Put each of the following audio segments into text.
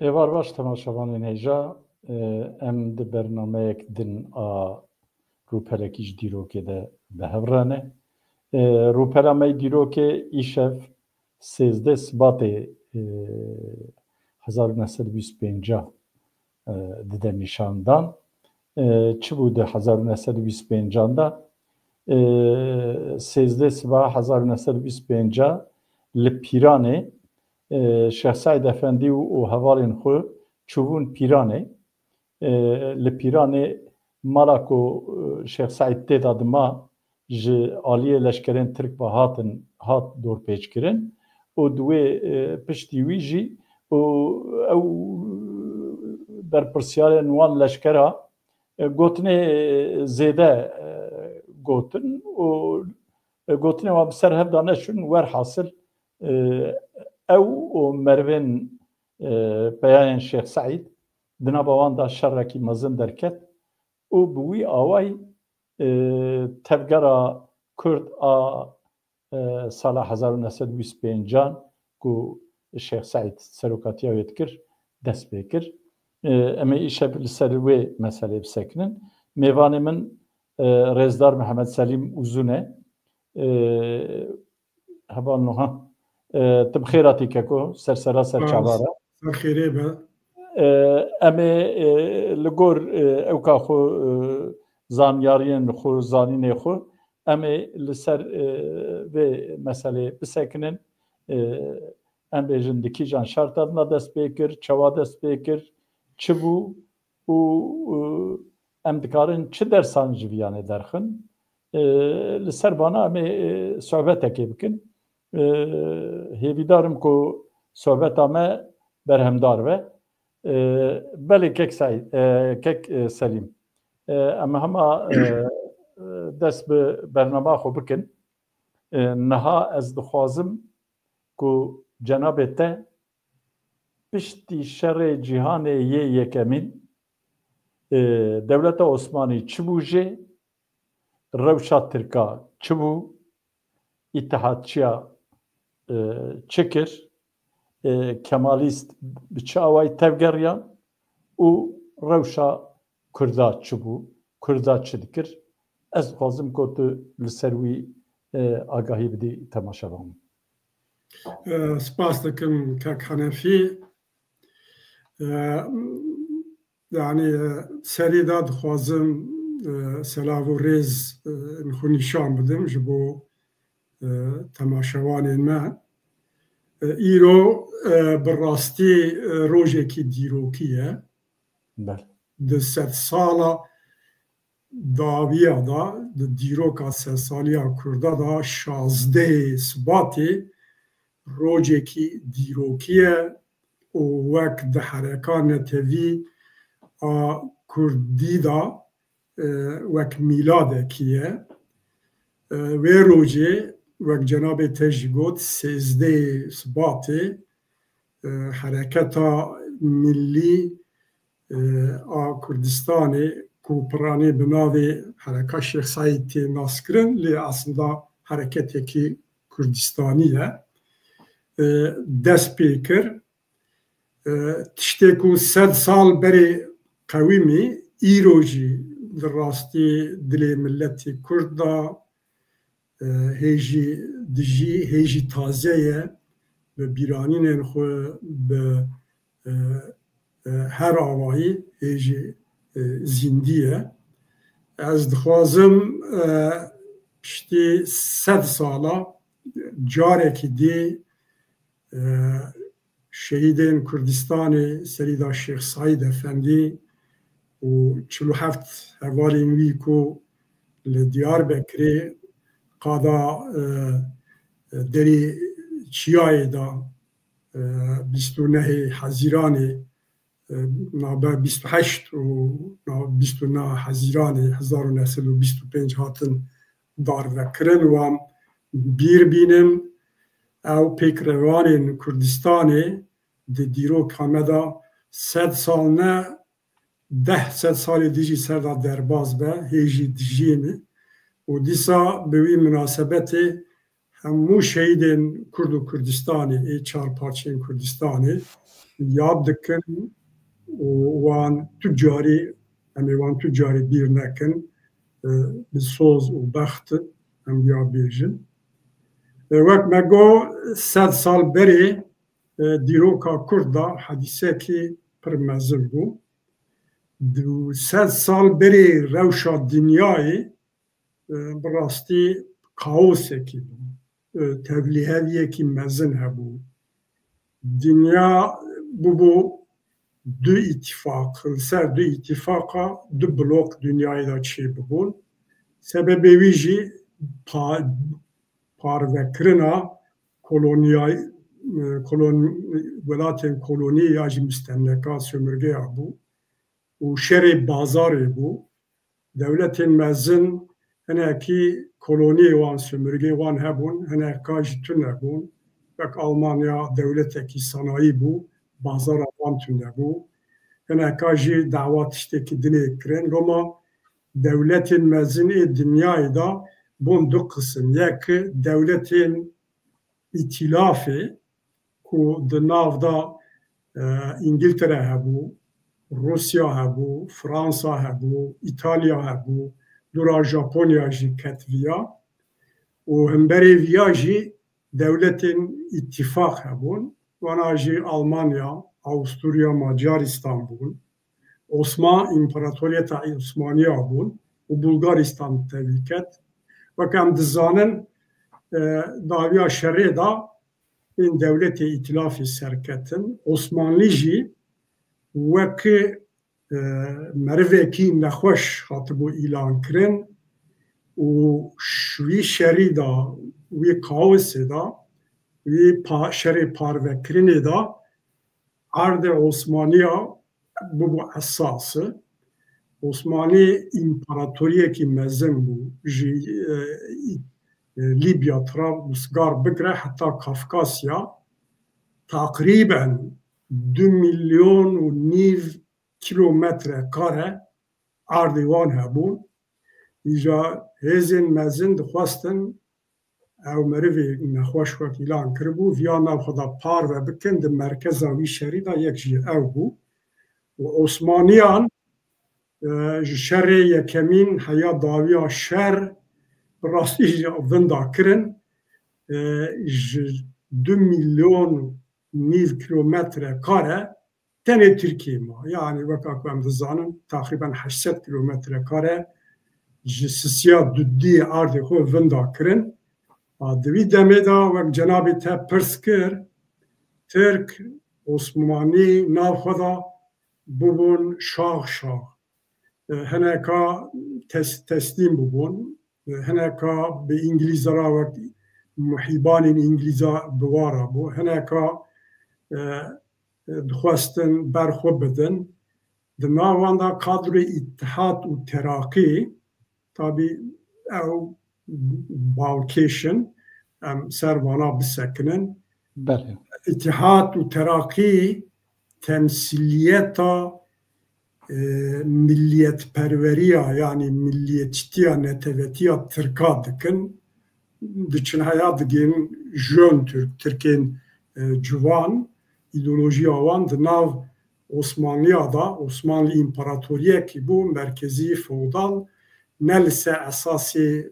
Êvar baş temaşevanên hêja em di bernameyek din a rûperekî ji dîrokê de bihevranê. Rûpera me dîrokê îşev 13 Sibatê 1925 dide nîşandan. Çi bû di 1925 da 13 Sibat 1925 li Pîranê Şeyh Saîd Efendî û hevalên xwe çûbûn Pîranê. Li Pîranê mala ku Şeyh Saîd tê da dima ji aliyê leşkerên Tirk ve hat dorpêçkirin û di wê piştî wî jî ew berpirsyarên wan leşkera gotinê zêde gotin û gotinê wan bi ser hev da neçûn werhasil ew û merivên peyayên Şeyh Saîd di nava wan da şerrekî mezin derket û bi wî awayî tevgera Kurd a sala 1925 ku Şeyh Saîd serokatiya wê dikir dest pê kir. Em ê îşev li ser wê meselê bisekinin. Mêvanê min Rêzdar Mihemed Selîm Uzun e. Heval niha tu bi xêr hatî keko sersera ser çavara. Xêrê be. Em ê li gor ewka xwe zanyariyên xwe zanînê xwe em ê li ser vê meselê bisekinin. Em bêjin di kîjan şerta dina dest pê kir, çawa dest pê kir, çi bû û em dikarin çi dersan ji viyanê derxin. Li ser bana em ê sohbetekê bikin. Hêvîdarim ku sohbeta me berhemdar be. Belê kek Selîm. Em hema dest bi bernama xwe bikin. Niha ez dixwazim ku cenabê te piştî şerê cîhanê yê yekemîn Dewleta Osmanî çi bû jê, rewşa Tirka çi bû, îtihadçiya çi kir, Kemalîst bi çi awayî tevgeriyan û rewşa Kurda çi bû, Kurda çi dikir. Ez dixwazim ku tu li ser wî agahî bidî temaşevan. Spas dikim Kek Henefî. Yani serî da dixwazim selav û rêz xwe nîşan bidim ji bo temaşevanên me. Îro bi rastî rojekî dîrokî ye. Di sed sala dawiya da di dîroka sedsaliya Kurda da 16 Sibatê rojekî dîrokî ye û wek di hereka netewî a Kurdî da wek mîladekî ye. Wê rojê wek cenabê te jî got 13 Sibatê hereketa millî a Kurdistanê ku piranî bi navê Hereka Şeyh Saîd tê naskirin lê aslında hereketekî Kurdistanî ye. Dest pê kir. Tiştê ku sed sal berê qewîmî îro jî di rastî dilê milletê Kurd da hêjî dijî hêjî taze ye bi bîranînên xwe bi her awayî hêjî zîndî ye. Ez dixwazim piştî sed sala carekî dê şehîdên Kurdistanê serî da Şeyh Saîd Efendî û 47 hevalên wî ku li Diyarbekirê qada derê Çiyayê da 29 Hezîranê navber 28 û 29 Hezîranê 1925 hatin darvekirin wan bîr bînim ew pêkrevanên Kurdistanê di dîroka me da sed sal ne 10 sed salê dî jî ser da derbas be hêjî dijîne û dîsa bi wî münasebetê hemû şehîdên Kurd û Kurdistanê ê çar parçeyên Kurdistanê yad dikin û wan tu carî bîr nekin bi soz û bext em ya bêjin. Wek me got 100 sal berê dîroka Kurd da hedîsekî pir mezin bû. 100 sal berê rewşa dinyayê bi rastî kaosekî bû. Tevlîheviyekî mezin hebû. Dinya bû du îtîfaq, li ser du îtîfaqa du blok dünyayê da çêbibûn. Sebebê wî jî parvekirina welatên kolonî ya jî müstemleka sömürgeya bû û şerê bazarê bû. Dewletên mezin hinekî koloniyê wan sömürgê wan hebûn, hineka jî tune nebûn. Wek Almanya dewletekî sanayî bû, bazara wan tune bû. Hineka jî dawa tiştekî dinê kirin. Roma dewletên mezin ê dinyayê da bûn du qism. Yek dewletên îtilafê ku di nav da İngiltere hebû, Rusya hebû, Fransa hebû, İtalya hebû, dura Japonya jî ket viya û hemberê viya jî dewletên îtîfaq hebûn. Wana jî Almanya, Avusturya, Macaristan bûn. İmparatoriyeta Osmaniya bûn û Bulgaristan tevî ket. Wek em dizanin dawiya şerê da ên dewletê îtilafê serketin. Osmanlî jî wek merivekî nexweş hatibû îlan kirin û wî şerî da, wî kaosê da, wî şerê parvekirinê da erdê Osmaniya bû esası. Osmanî împaratoriyekî mezin bû ji Libya, Trablusgar bigire heta Kafkasya takrîben 2,5 milyon kilometre kare erdê wan hebûn. Îja hêzên mezin dixwestin ew merivê nexweş wek îlan kiribû viya nav xwe da parve bikin di merkeza wî şerî da yek jî ew bû. Osmaniyan ji şerê yekemîn heya dawiya şer bi rastî jî vinda kirin ji 2,5 milyon kilometre kare tenê Tirkiyê ma. Yani wek em dizanin takrîben 800 kilometre kare ji sisiya dudiyê erdê xwe vinda kirin. Di vî demê da wek cenabê te pirs kir, Tirk, Osmanî nav xwe da bûbûn şax. Hineka teslîm bûbûn. Hineka bi İngilîzara wek muhîbanên İngilîza biwara bû. Hineka dixwestin berxwe bidin. Di nav wan da kadroyê İttihat û Terakî tabî ew bawkêşin em ser wana bisekinin. İttihat û Terakî temsiliyeta milliyetperveriya yani milliyetçitiya netevetiya Tirka dikin. Diçin heya digên jön Tirkên ciwan îdeolojiya wan di nav Osmanliya da Osmanlı İmparatoriyekî bû merkezî feodal ne li ser esasê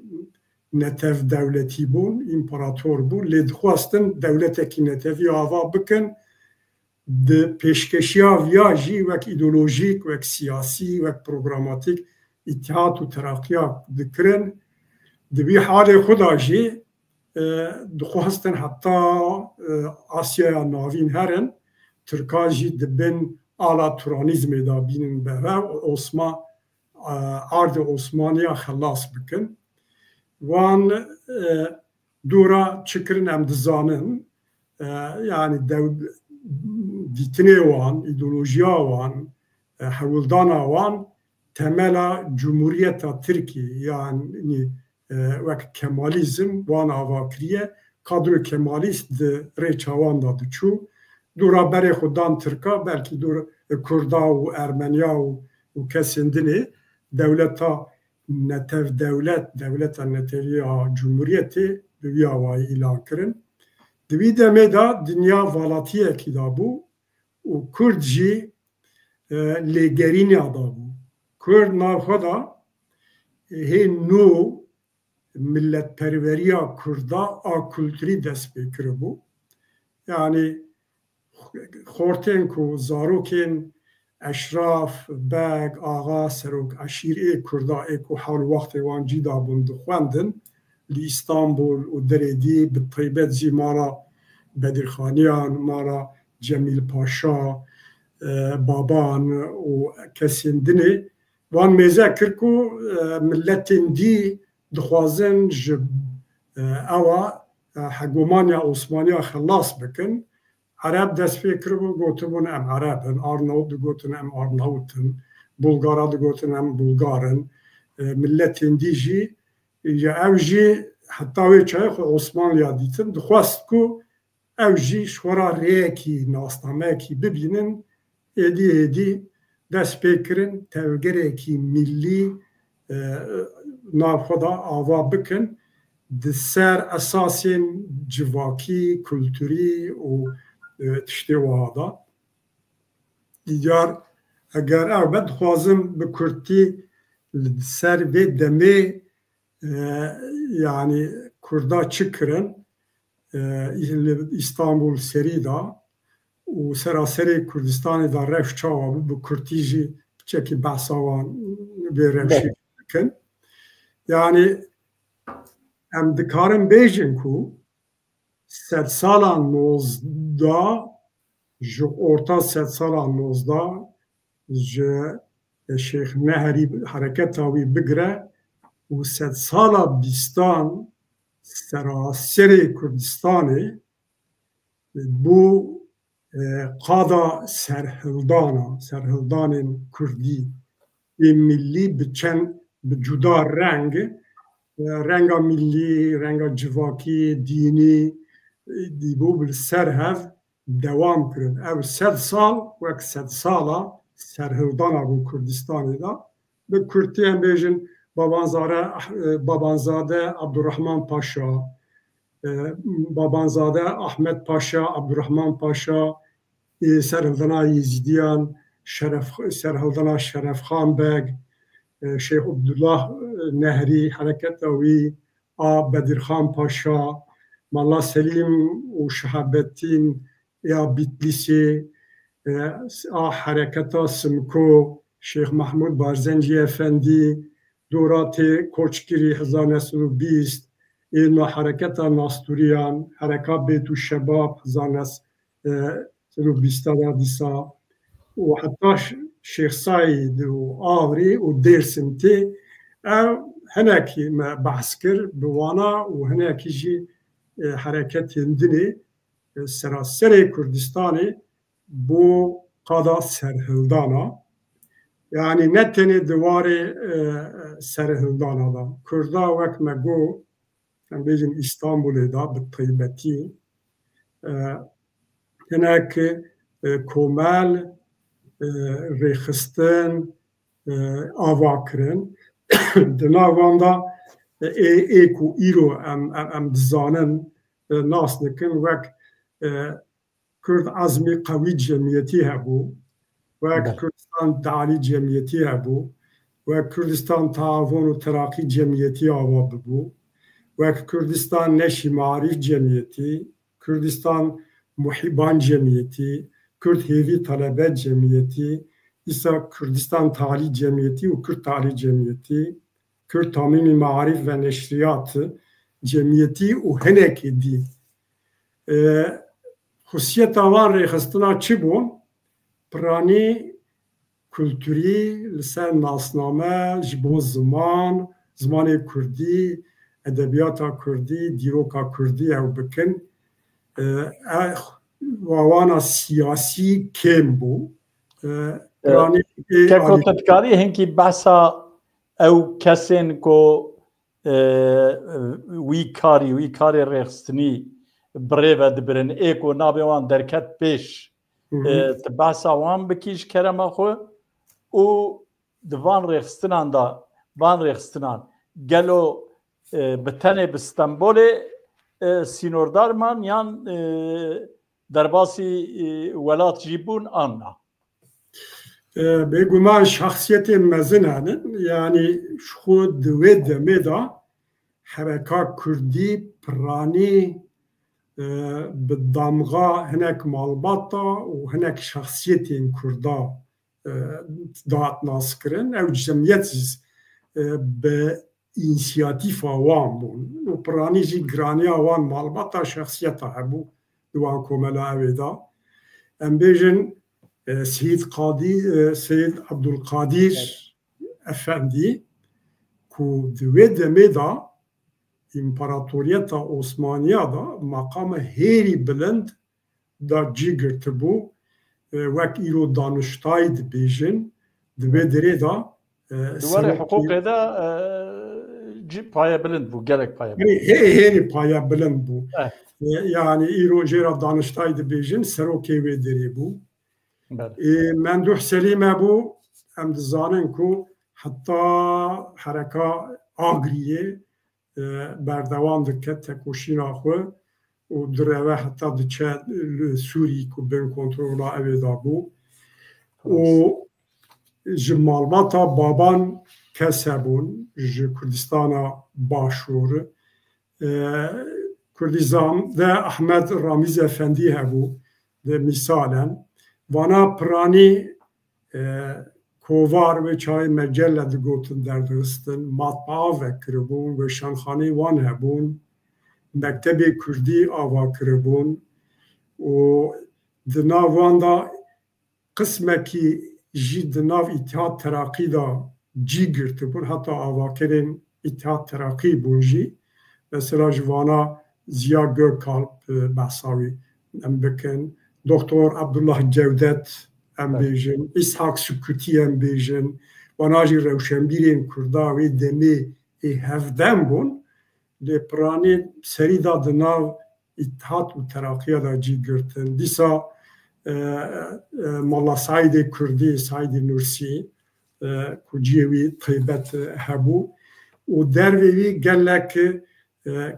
netev dewletî bûn împarator bû lê dixwestin dewletekî netevî ava bikin di pêşkeşiya viya jî wek îdeolojîk wek siyasî wek programatîk îttihat û terakkiya dikirin. Di vî halê xwe da jî dixwestin heta Asyaya navîn herin Tirka jî dibin ala Turanîzmê da bînin behev erdê Osmaniya xelas bikin. Wan dûra çikirin em dizanin yani dîtinê wan, îdeolojiya wan, hewildana wan temela Cumhuriyeta Tirkiye yani wek Kemalîzm wan ava kiriye. Kadro Kemalîst di rê çawan da diçû. Dûra berê xwe dan Tirka belkî Kurda û Ermeniya û kesên dinê dewleta netev dewleta neteviya Cumhuriyetê bi vî awayî îlan kirin. Di vî demê da dinya valatiyekî da bû و کرد جی لگرینی آدا بو کرد نافدا هی نو ملت پروریا کردا آ کلتوری دست بکره بو یعنی خورتن کو زاروکن اشراف باگ آغا سروک عشیر ای کردا ای کو حال وقت وان جیدا بند خواندن لی استانبول و دریدی به طیبت زی مارا بدرخانیان مارا جمیل پاشا بابان و کسیندنی وان میزه کرکو ملتین دی دخوازن جب اوا حکومانیا عثمانیا خلاص بکن عرب دست فکر بو گوتبون ام عربن آرناوت گوتن ام آرناوتن بلغارا گوتن ام بلغارن ملتین دی جی یا او جی حتی وی چای خو عثمانیا دیتن دخواست کو او جی شورا ریکی ناسنامه کی ببینن ایدی دست فکرن تغییری کی ملی نافدا آوا بکن دسر اساسین جواکی کلتوری و تشتی وهذا دیگر اگر اوبد خوازم به کرتی سر به دمی یعنی کردا چکرن استانبول سری دا و سراسری کردستان دا رفت چاوا به کرتیجی چکی بحثاوان به رفشی کن یعنی ام دکارم بیجن کو 100 سالا 19 جو orta 100 سالا 19 جو شیخ نهری حرکت آوی بگره و 100 سالا بیستان سراسر کردستانی بو قادا سرهلدان کردی ملی بچن بجدا رنگ ملی رنگ جواکی دینی دیبو بالسر هف دوام کرد او 100 سال و 100 سالا سرهلدان ابو کردستانی دا به کردی هم بیجن بابانزاده عبدالرحمن پاشا بابانزاده احمد پاشا عبدالرحمن پاشا سرهلدان یزیدیان سرهلدان شرف خان بگ شیخ عبدالله نهری حرکت اوی بدرخان پاشا ملا سلیم و شهابتین یا بیتلیسی حرکت سمکو شیخ محمود بارزنجی افندی دورات کوچگیری 1920 این حرکت ناستوریان حرکت بیت و شباب 1920 دیسا و حتی شیخ سعید و آوری و دیرسنتی هناکی بحث کرد بوانا و هناکی جی حرکت هندنی سراسر کردستانی بو قادا سرهلدانا یعنی نتنی دوار سرهلدانا دا کردا وقت مگو بیجن استانبول دا به طیبتی هناک کومل ریخستن آوا کرن دناوان دا ایکو ایرو ام دزانن ناس نکن وک کرد عزمی قوی جمعیتی هبو وک کردستان تعالی جمعیتی هبو وک کردستان تعاون و تراقی جمعیتی آوا ببو وک کردستان نشی معارف جمعیتی کردستان محبان جمعیتی کرد هیوی طلبت جمعیتی ایسا کردستان تعالی جمعیتی و کرد تعالی جمعیتی کرد تامین معارف و نشریات جمعیتی و هنکی دی خصوصیت آوان ریخستنا چی بون؟ پرانی کلتوری لسر ناسنامه جبو زمان کردی ادبیات کردی دیروکا کردی او بکن واوانا سیاسی کم بو که کتکاری هنگی بحثا او کسین کو وی کاری ریخستنی بریوه دبرن ایکو نابیوان درکت پیش بحثا وان بکیش کرم خو او دوان ریخستنان دا وان ریخستنان گلو بتنه بستنبول سینوردار من یان درباسی ولات جیبون آنها بگومان شخصیت مزن هنن یعنی خود دوی دمه دا حرکا کردی پرانی بالدمغا هناك مالباطا وهناك شخصية كردا دات ناسكرن أو جمعيات بإنسياتيفا وان بون وبراني جي جرانيا وان مالباطا شخصية هبو دوان كوملا أويدا أم بيجن سيد عبد القادر أفندي كو دوي دميدا İmparatoriyeta Osmaniye'da makamı heri bilind da cigirti bu vek îro danıştay dibêjin divê derê da duwarê hukukê da paya bilind bû gelek paya hêrî paya bilind bû yani îro jêra danıştay dibêjin serokê wê derê bû Memduh Selîm hebû em dizanin ku heta hereka Agriyê berdewam dike tekoşîna xwe û direve heta diçe li Sûrî ku bên kontrola evê da bû û ji malbata baban kes hebûn ji Kurdistana Başûr Kurdistan de Ahmed Ramiz Efendî hebû de misalen vana piranî kovar ve çay mecelle digotin derdistin matbaa vekiribûn ve şanxanê wan hebûn mektebê Kurdî ava kiribûn û di nav wan da qismekî jî di nav İttihat Terakî da cî girtibûn heta avakerên İttihat Terakî bûn jî mesela ji vana Ziya Gökalp behsa wî em bikin Doktor Abdullah Cevdet em bêjin İshak Sükûtî em bêjin wana jî rewşenbîrên Kurda wê demê ê hevdem bûn lê piranî serî da di nav İttihat û Terakîya da cî girtin dîsa Mala Saîdê Kurdî Saîdê Nûrsî ku ciyê wî taybet hebû û dervê wî gelek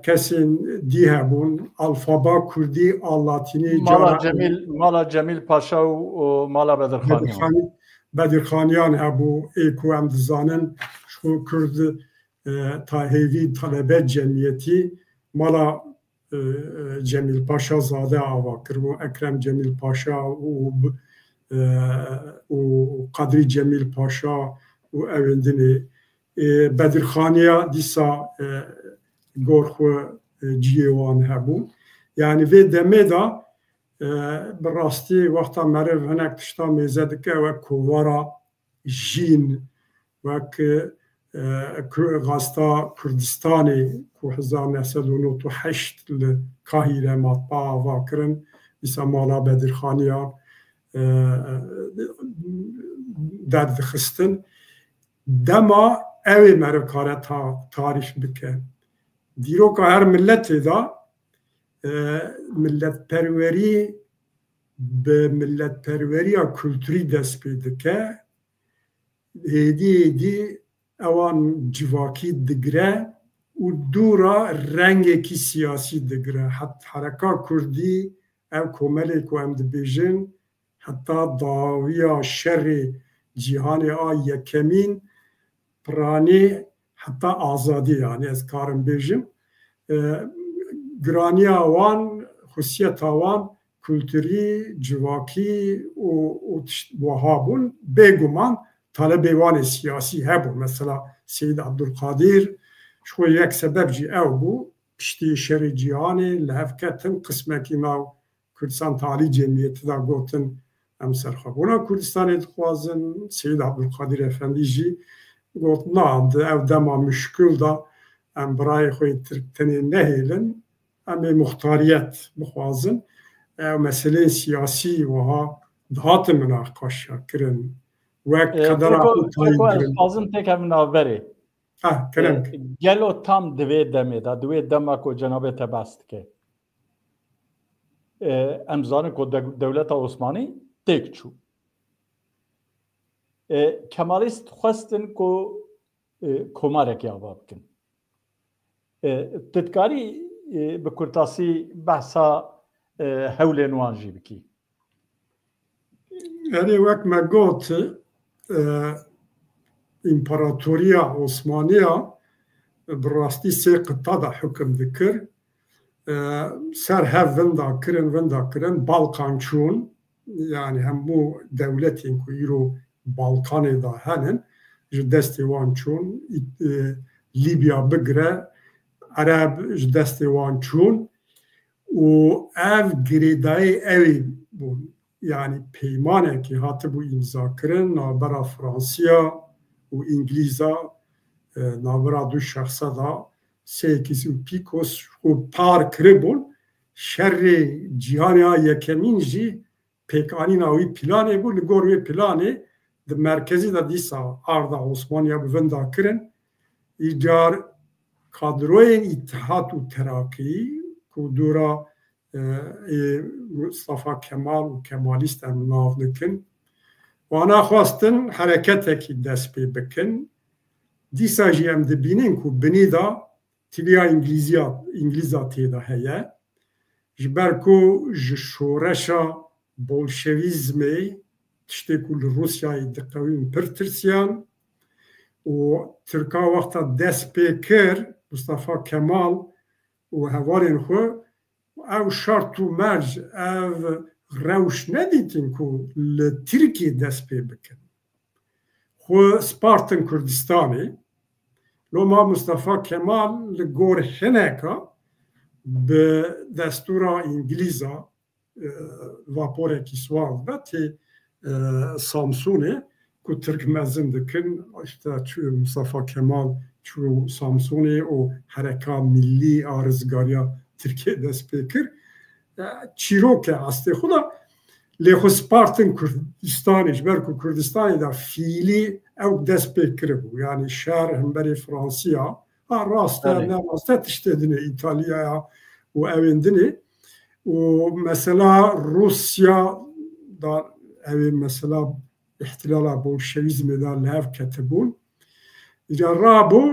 kesên dî hebûn alfaba Kurdî a Latînî mala Cemîl Paşa û mala Bedirxaniyan hebû ê ku em dizanin ji Kurd ta hêvî talebe cemiyetî mala Cemîl Paşa zade ava kiribû Ekrem Cemîl Paşa û Qadrî Cemîl Paşa û evendinê Bedirxaniya dîsa gor xwe ciyê wan hebû yani vê demê da bi rastî wexta meriv hinek tişta mêze dike wek kovara jîn wek gasta Kurdistanê ku 1998 li Kahîre matbaa ava kirin dîsa mala Bedirxaniya derdixistin dema ew ê merivkare tarîf bike dîroka her milletê da milletperwerî bi milletperweriya kulturî dest pê dike hêdî hêdî ewan civakî digire û dûra rengekî siyasî digire hereka Kurdî ev komelê ku em dibêjin heta dawiya şerê cîhanê a yekemîn piranî heta azadî yani ez karim bêjim giraniya wan xusiyeta wan kulturî civakî û wiha bûn bêguman talebê wan ê siyasî hebû mesela Seyyid Abdulkadir ji xwe yek sebeb jî ew bû piştî şerê cîhanê li hev ketin qismekî nav Kurdistan Talî Cemiyetî da gotin em serxwebûna Kurdistanê dixwazin Seyyid Abdulkadir Efendî jî got na ew dema müşkil da em birayê xwe Tirktenê nehêlin em ê muxtariyet bixwazin ew meseleyên siyasî wiha dihatin münaqeşa kirin wek qedera azin têkevin navberê gelo tam divê demê da divê dema ku cenabê te behs dike em zanin ku dewleta Osmanî têk çû Kemalîst xwestin ku komarekê ava bikin tu dikarî bi kurtasî behsa هەولێن وانژی بکی. یعنی وەک me got ئیمپەراتۆریە عوسمانیە bi rastî sê qita da hukm dikir ser hev winda kirin Balkan çûn yani hemû dewletên ku îro Balkanê da henin ji destê wan çûn Libya bigire Ereb ji destê wan çûn û ev girêdayê evê bûn yani peymanekî hatibû îmzakirin navbera Fransiya û İngilîza navbera du şexsa da sêyekî û Pîkos û par kiribûn şerrê cîhanê yekemîn jî pêkanîna wî planê bû li gor wê planê di merkezî de dîsa arda Osmaniya bi winda kirin îcar kadroyên İttihat û Terakî ku dûra Mustafa Kemal û Kemalîst em nav dikin wana xwastin hereketekî dest pê bikin dîsa jî em dibînin ku binê da tîliya İngilîza tê de heye ji ber ku ji şoreşa bolşevîzmê tiştê ku li Rûsyayê diqewîn pir tirsiyan û Tirka wexta dest pê kir Mustafa Kemal û hevalên xwe ew şart û merc ev rewş nedîtin ku li Tirkiyê dest pê bikin xwe spartin Kurdistanê loma Mustafa Kemal li gor hineka bi destûra İngilîza vaporekî swav be tê Samsunê ku Tirk mezin dikin işte Mustafa Kemal çû Samsunê û hereka millî a rizgariya Tirkiye dest pê kir çîrok e astê xwe da lê xwe spartin Kurdistanê ji ber ku Kurdistanê da fîlî ew dest pê kiribû yani şer hemberê Fransiya rast e ne rast e tiştê dinê İtalyaya û evên dinê û mesela Rusya da evê mesela ihtilala bolşevîzmê da li hev ketibûn îca rabû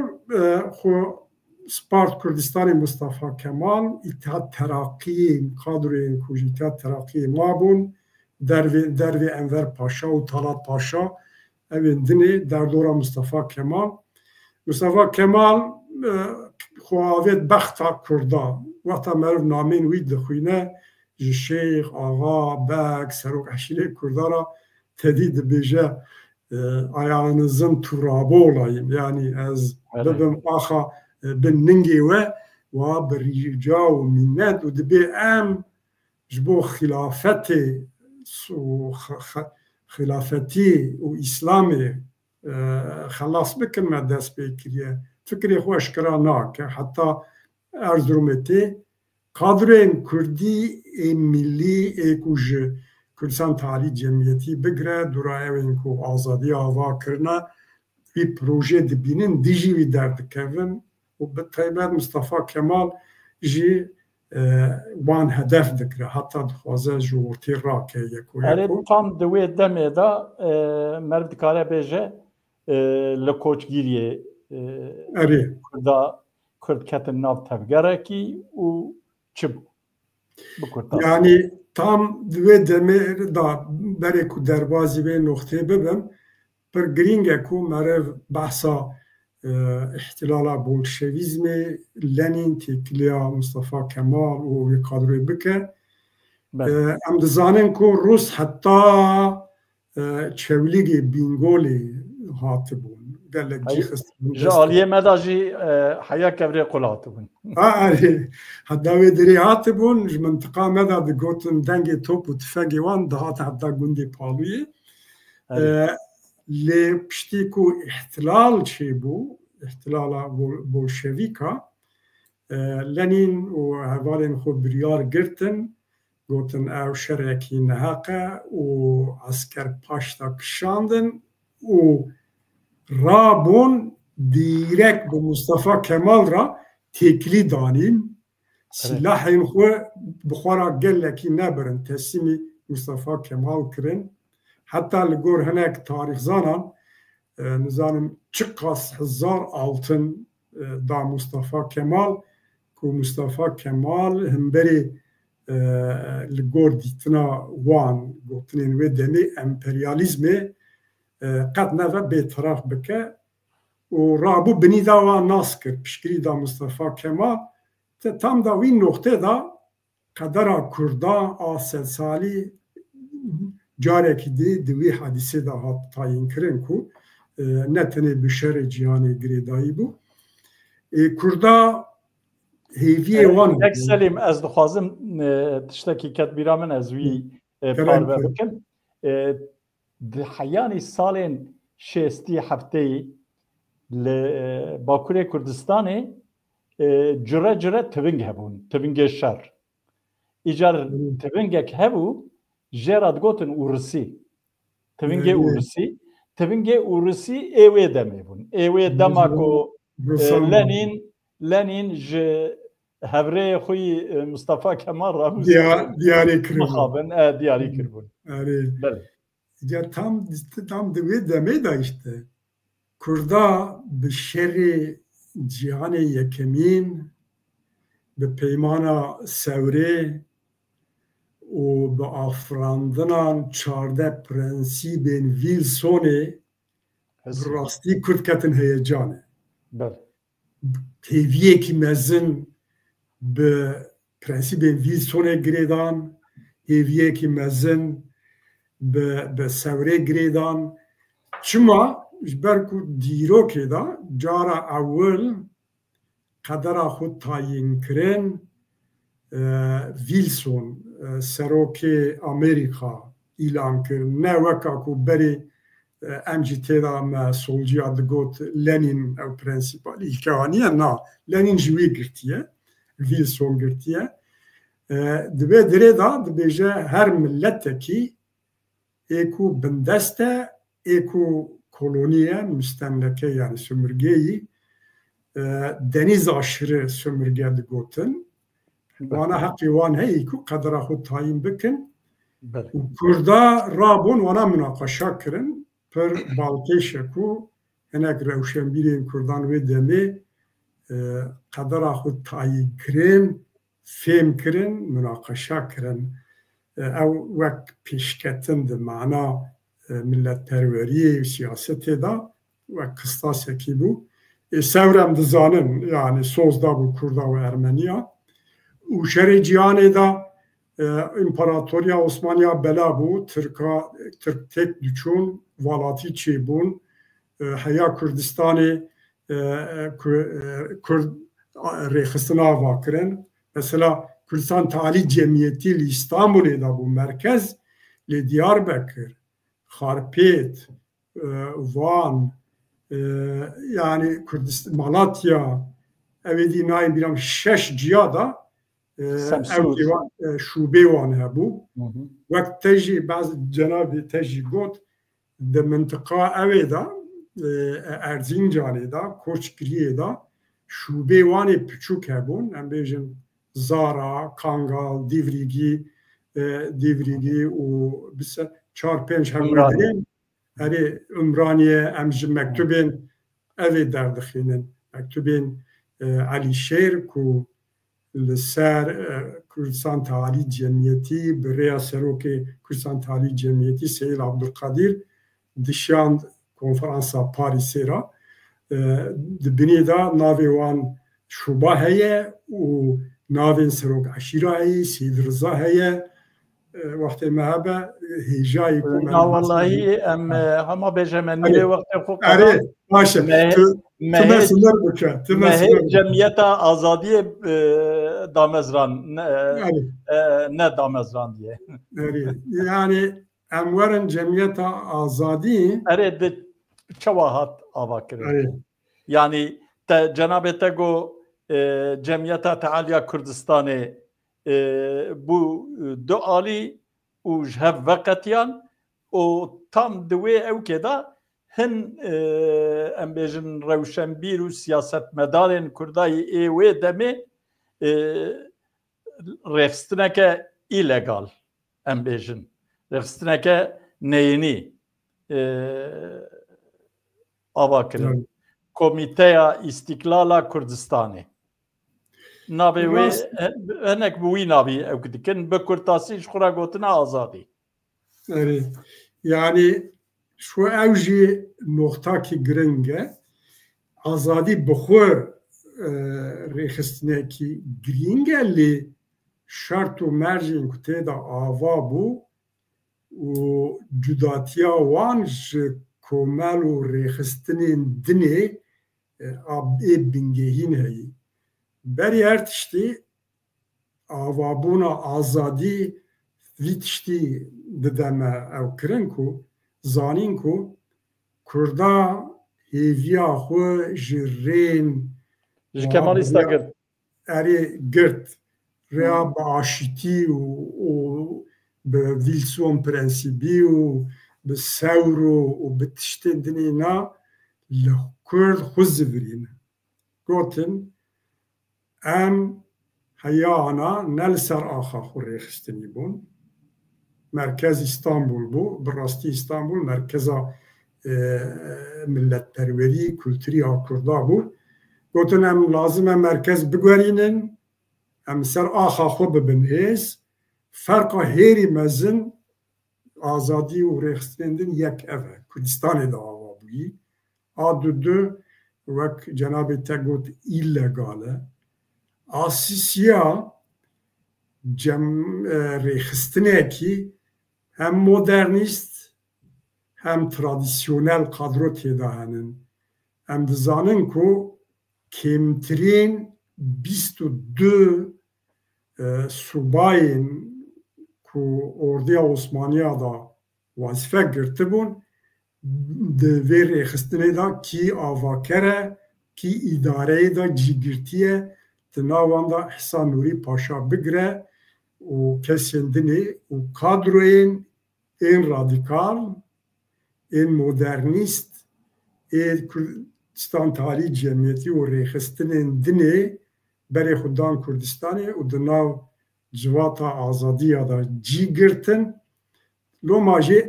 xwe Spart Kurdistanê Mustafa Kemal İttihat Terakî kadroyên ku ji İttihat Terakî mabûn dervê Enver Paşa û Talat Paşa evên dinê derdora Mustafa Kemal xwavêt bexta Kurda wexta meriv namên wî dixwîne ji Şeyx, Axa, Bek, Serok Eşîrê Kurda ra tedî dibêje ayağınızın turabı olayım yani ez bibim axa bin ningê we wa bi rica û minnet û dibê em ji bo xilafetê xilafetî û İslamê xelas bikin me dest pê kiriye fikrê xwe eşkera nake heta Erzurumê tê kadroyên Kurdî ê millî ê ku ji Kurdistan Talî Cemiyetî bigire dûra evên ku azadiya ava kirine wî proje dibînin dijî wî derdikevin û bi taybet Mustafa Kemal jî wan hedef dikire heta dixwaze ji ortê rake tam di wê demê da meriv dikare bêje li koçgiriyê Kurda Kurd ketin nav tevgerekî û çi bû yani tam di wê demê da berê ku derbasî vê noxtê bibim pir girîng e ku meriv behsa ihtilala bolşevîzmê Lenin têkiliya Mustafa Kemal û wê kadroyê bike em dizanin ku Rûs heta çewligê Bingolê hatibûn gelek cî xistin ji aliyê me da jî heya kevrê qul hatibûn heta wê derê hatibûn ji mintiqa me da digotin dengê top û tüfegê wan dihate heta gundê Palûyê lê piştî ku ihtilal çêbû ihtilala bolşevîka Lenin û hevalên xwe biryar girtin gotin ew şerekî neheqe û esker paş da kişandin û rabûn dîrek bi Mustafa Kemal ra têkilî danîn silahên xwe bi xwe ra gelekî nebirin teslîmî Mustafa Kemal kirin heta li gor hinek tarîxzanan nizanim çi qas hezar altın da Mustafa Kemal ku Mustafa Kemal hemberê li gor dîtina wan gotinên wê demê emperyalizmê qet neve bêtiraf bike û rabû binîda wan nas kir piştgirî da Mustafa Kemal tam da wî noxtê da qedera Kurda a sedsalî carekî di wî hadîsê de hat tayinkirin ku ne tenê bi şerê cihanê girêdayî bû. Kurda hêviyê wan Ek Selîm ez dixwazim tiştekî ketbîra min ez wî parve bikim. Di heyanî salên şêstî hefteyî li Bakurê Kurdistanê cire cire tiving hebûn, tivingê şer. Îcar tivingek hebû jêra digotin ûrisî. Tivingê ûrisî, tivingê ûrisî ê wê demê bûn. Ê wê dema ku Lenin ji hevreyê xwe yî Mustafa Kemal rabû diyarê kirin. Diyarî kirbûn. Tam di wê demê de işte Kurda bi şerê cihanê yekemîn bi peymana Sewrê û bi afrandinan çarde prensîbên Wilsonê bi rastî Kurd ketin heyecanê. Hêviyekî mezin bi prensîbên Wilsonê girêdan, hêviyekî mezin bi Sewrê girêdan. Çima ji ber ku dîrokê da cara ewil qedera xwe tayinkirin Wilson serokê Amerîka îlan kir ne weka ku berê em jî têda me solciya digot Lenin ew prensîpalî hikayaniye na Lenin ji wê girtiye Wilson girtiye di vê dirê da dibêje her milletekî ê ku bindest e ê ku koloniye müstemleke yani sömürgeyî deniz aşırı sömürge digotin wana heqî wan heyî ku qedera xwe tayin bikin Kurda rabûn wana münaqeşa kirin pir balkêşe ku hinek rewşenbîrên Kurdan wê demê qedera xwe tayîn kirin fêm kirin münaqeşa kirin ew wek pêşketin di mana milletperweriyê siyasetê da wek qistasekî bû. Sewrem dizanin yani soz da bû Kurda û Ermeniya û şerê cihanê da İmparatoriya Osmaniya bela bû Tirk tek diçûn walatî çêbûn heya Kurdistanê Kurd rêxistina ava kirin. Mesela Kurdistan Talî Cemiyetî li İstanbulê da bû merkez lê Diyarbekir, Xarpêt, Van yani Kurdistan Malatya evê dî nayên bîram şeş ciya da şûbê wan hebû wek te jî bazı cenabê te jî got di mintiqa evê da Erzincanê da Koçgiriyê da şûbê wanê piçûk hebûn em bêjin Zara, Kangal, Divrîgî û çar pênc hewlêrên herê Ümraniye em ji mektubên evê derdixînin mektubên Elîşêr ku li ser Kurdistan Talî Cemiyetî bi rêya serokê Kurdistan Talî Cemiyetî Seyid Abdulkadir dişand konferansa Parîsê ra di binê da navê wan şûba heye û navên serok eşîra heye Seyid Rıza heye wextê me hebe hêjayê ku wallahî em hema bêjemenîrê wextê xwe erê baş e me sınır bike Cemiyeta Azadiyê damezran ne damezran diye yani em werin Cemiyeta Azadî erê di çawa hat ava kirin yani te cenabê te got Cemiyeta Tealiya Kurdistanê bû du alî û ji hev veqetiyan û tam di wê ewkê da hin em bêjin rewşenbîr û siyasetmedarên Kurdayî ê wê demê rêxistineke îlegal em bêjin rêxistineke neyînî ava kirin Komîteya İstiklala Kurdistanê. نابێ وێ هەنێک بووی نابی ئەو دکن بە کورتاسیش خورا گوتنە ئازادی yani şu ew jî noxtakî giring e azadî bixwe rêxistinekî girîng e lê şert û merjên ku tê de ava bû û cudatiya wan ji komel û rêxistinên dinê ê bingehîn heyî berî her tiştî avabûna azadî vî tiştî dide me ew kirin ku zanîn ku Kurda hêviya xwe ji rên ji Kemalîsta girt erê girt rêya bi aşîtî û bi Wilson prensîbî û bi sewr û bi tiştên dinê na li Kurd xwe zivirîne gotin em heya ana ne li ser axa xwe rêxistinî bûn merkez İstanbul bû bi rastî İstanbul merkeza milletperwerî kulturî a Kurda bû gotin em lazim e merkez bigwerînin em ser axa xwe bibin hêz ferqa hêrî mezin azadî û rêxistinên din yek ev e Kurdistanê de ava bûyî a du wek cenabê te got îllegal e asîsiya rêxistinekî hem modernîst hem tradisyonel kadro têda henin em dizanin ku kêmtirîn 22 subayên ku Orduya Osmaniya da wazîfe girtibûn di vê rêxistinê da kî avaker e kî îdareyê da cîgirtiye di navan da Hisa Nûrî Paşa bigire û kesên dinê û kadroyên ên radîkal ên modernîst ê Kurdistan Tarî Cemiyetî û rêxistinên dinê berê xwe dan Kurdistanê û di nav civata azadiya da cî girtin loma jê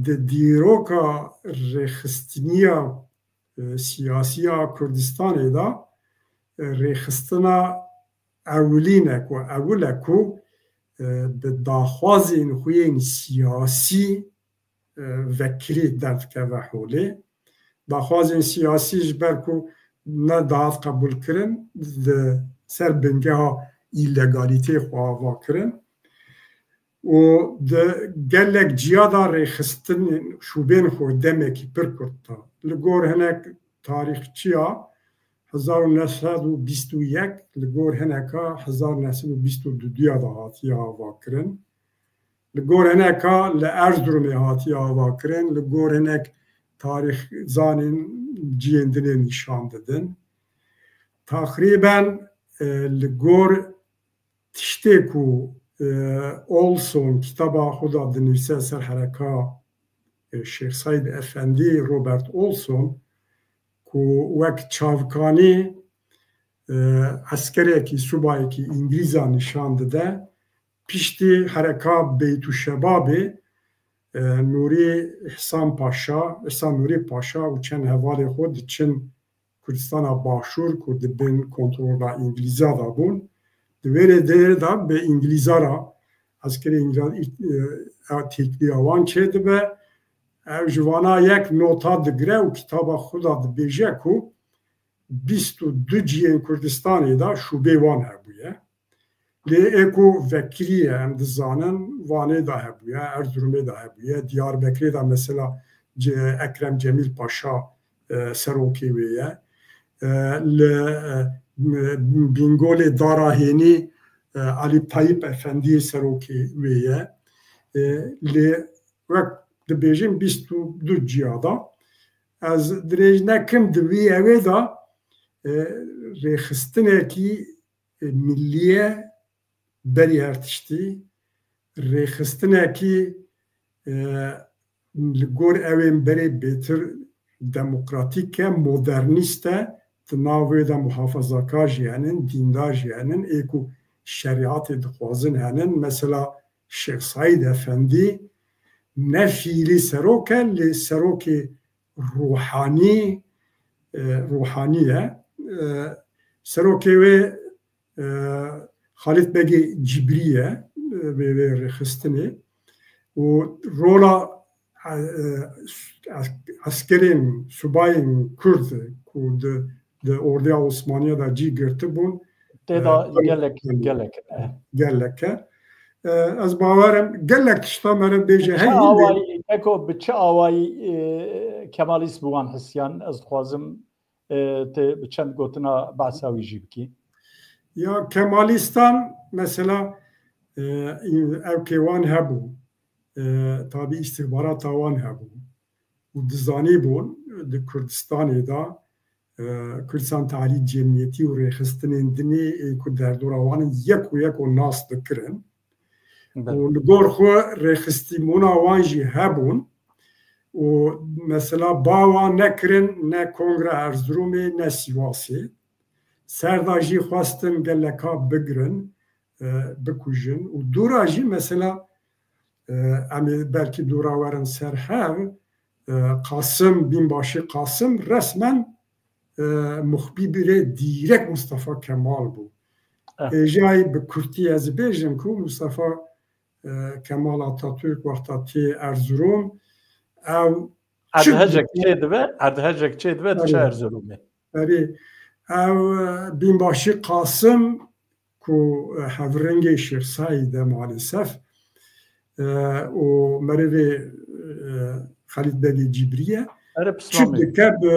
di dîroka rêxistiniya siyasiya Kurdistanê da rêxistina ewilînek û ewil e ku bi daxwazên xwe yên siyasî vekirî derdikeve holê daxwazên siyasî ji ber ku ne dihat qebûlkirin di ser bingeha îlegalîtê xwe ava kirin û di gelek ciyada rêxistinên şûbên xwe demekî pir kurta li gor hinek tarîxçiya 1921 li gor hineka 1922 da hatiye ava kirin li gor hineka li Erzurumê hatiye ava kirin li gor hinek tarîxzanên ciyên dinê nîşan didin taxrîben li gor tiştê ku Olson kitaba xwe da dinivîse ser hereka Şeyh Said Efendî Robert Olson ku wek çavkanî eskerekî subayekî İngîlîza nîşan dide piştî hereka Beytûşebabê Nûrî Ihsan Nûrî Paşa û çend hevalê xwe diçin Kurdistana Başûr ku di bin kontrola İngîlîza da bûn di wêrê derê da bi İngîlîzara eskerê têkiliya wan çêdibe ew ji wana yek nota digire û kitaba xwe da dibêje ku 22 ciyên Kurdistanê da şûbê wan hebûye lê ê ku vekirî ye em dizanin Vanê da hebûye Erzurumê da hebûye Diyarbekirê da mesela Ekrem Cemîl Paşa serokê wê ye li Bingolê Darahênî Ali Tayyip Efendiyê serokê wê ye lê wek dibêjim 22 ciyada ez dirêj nekim di wî evê da rêxistinekî millî ye berî her tiştî rêxistinekî li gor evên berê bêtir demokratîk e modernîst e di nav wê de muhafazakar jî henin dîndar jî henin ê ku şeriatê dixwazin henin mesela Şeyh Said Efendî ne fiilî serok e lê serokê ruhanî ye serokê wê Halit Begi Cibriye ve rexistini و رولا askerin subayın Kurd ku de orduya Osmaniye da cî girtibûn تێدا gelek ez bawerim gelek tişta me re bêje bi çi awayî Kemalîst bi wan hisiyan ez dixwazim te bi çend gotina behsa wî jî bikî. Ya Kemalîstan mesela ew kêwan hebû tabi istihbarata wan hebû û dizanîbûn di Kurdistanê da Kurdistan Tahlîl Cemiyetî û rêxistinên dinê ku derdora wan yek û yek û nas dikirin û li gor xwe rêxistîbûna wan jî hebûn û mesela bawan nekirin ne Kongre Erzurumê ne Sîwasê serda jî xwestin geleka bigirin bikujin û dûra jî mesela em ê belkî dûra werin ser hev Qasım Binbaşî Qasım resmen muxbîrê dîrek Mustafa Kemal bû. Êjayî bi Kurtî ez bêjim ku Mustafa Kemal Atatürk wexta tê Erzurum ew erdhejek çê dibe diçe Erzurumê. Ew Binbaşî Qasım ku hevringê Şêxsayî de malîsef û merivê Halit Begi Cibriye çi dike bi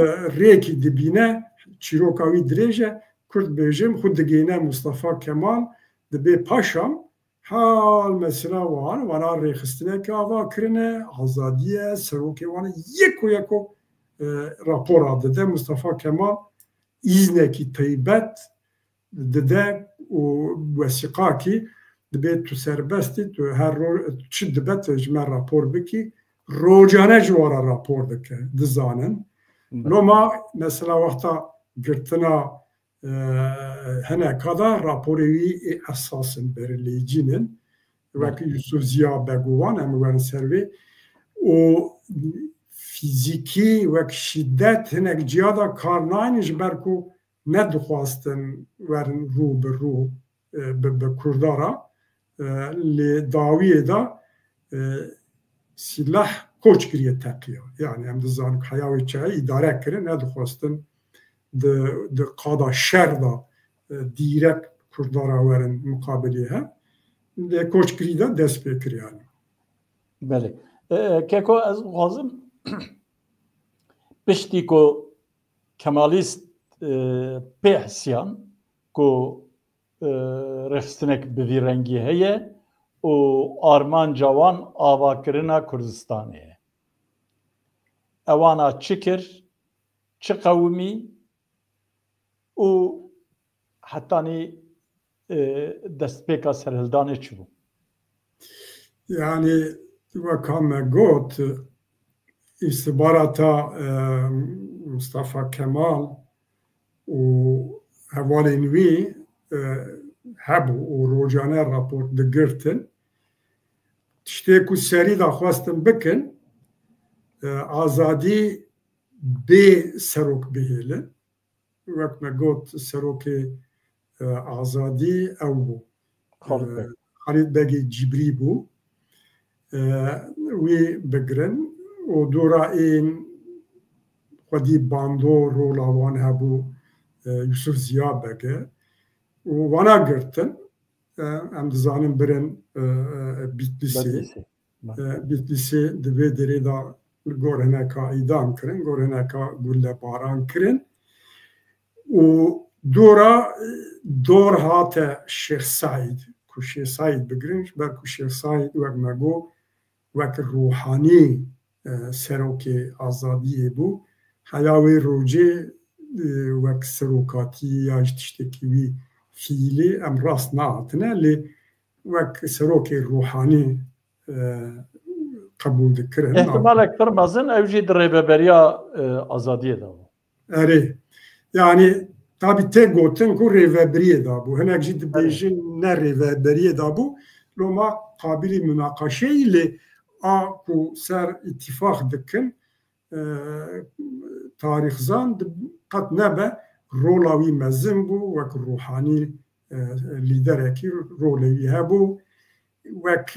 rêkî dibîne çîroka wî dirêj e Kurd bêjim xwe digêne Mustafa Kemal dibe paşam hal mesela wan wana rêxistinekê ava kirine azadiye serokê wan yek û yek rapora dide Mustafa Kemal îznekî taybet dide û wesîqakî dibe tu serbestî tu her çi dibe tu ji me rapor bikî rojane ji wara rapor dike dizanin loma mesela wexta girtina hineka da raporê wî ê esasın berilêcînin wekî Yusuf Ziya Begovan em werin ser wê û fîzîkî wek şîddet hinek ciya da kar nayînin ji ber ku nedixwastin werin rû bi rû bi Kurdara lê dawiyê da silah koç kiriye teqiya yani em dizanin heya wê çayê îdare kirin nedixwastin di qada şer da dîrek Kurdara werin muqabilê he lê koçkirî de dest pê kiriyan. Belê keko ez dixwazim piştî ku Kemalîst pê hisiyan ku rexîstinek bi vî rengî heye û armanca wan avakirina Kurdistanê ye. Ewana çi kir, çi qewimî û hetanî destpêka serhildanê çi bû? Yani weka me got istihbarata Mustafa Kemal û hevalên wî hebû û rojane rapor digirtin tiştê ku serî da xwestin bikin azadî bê serok bihêlin wek me got serokê azadî ew bû Halit Begi Cibrî bû wî bigirin û dora ên xwedî bando rola wan hebû Yusuf Ziya Bege û wana girtin em dizanin birin Bitlisê di vê derê da gor hineka îdam kirin gor hineka gullebaran kirin û dora dor hate Şêxsayîd ku Şêxsayîd bigirin ji ber ku Şêxsayîd wek me got wek ruhanî serokê azadiyê bû heya wê rojê wek serokatî ya ji tiştekî wî fiîlî em rast nehatine lê wek serokê ruhanî qebûl dikirin. Ehtimalek pir mezin ew jî di rêveberiya azadiyê de bû. Erê yani tabi tê gotin ku rêveberiyê da bû hinek jî dibêjin ne rêveberiyê da bû loma qabilî münaqeşeyî lê a ku ser îtîfaq dikin tarîxzan qet nebe rola wî mezin bû wek ruhanî لیدرێکی ڕۆلەوی هەبوو وەک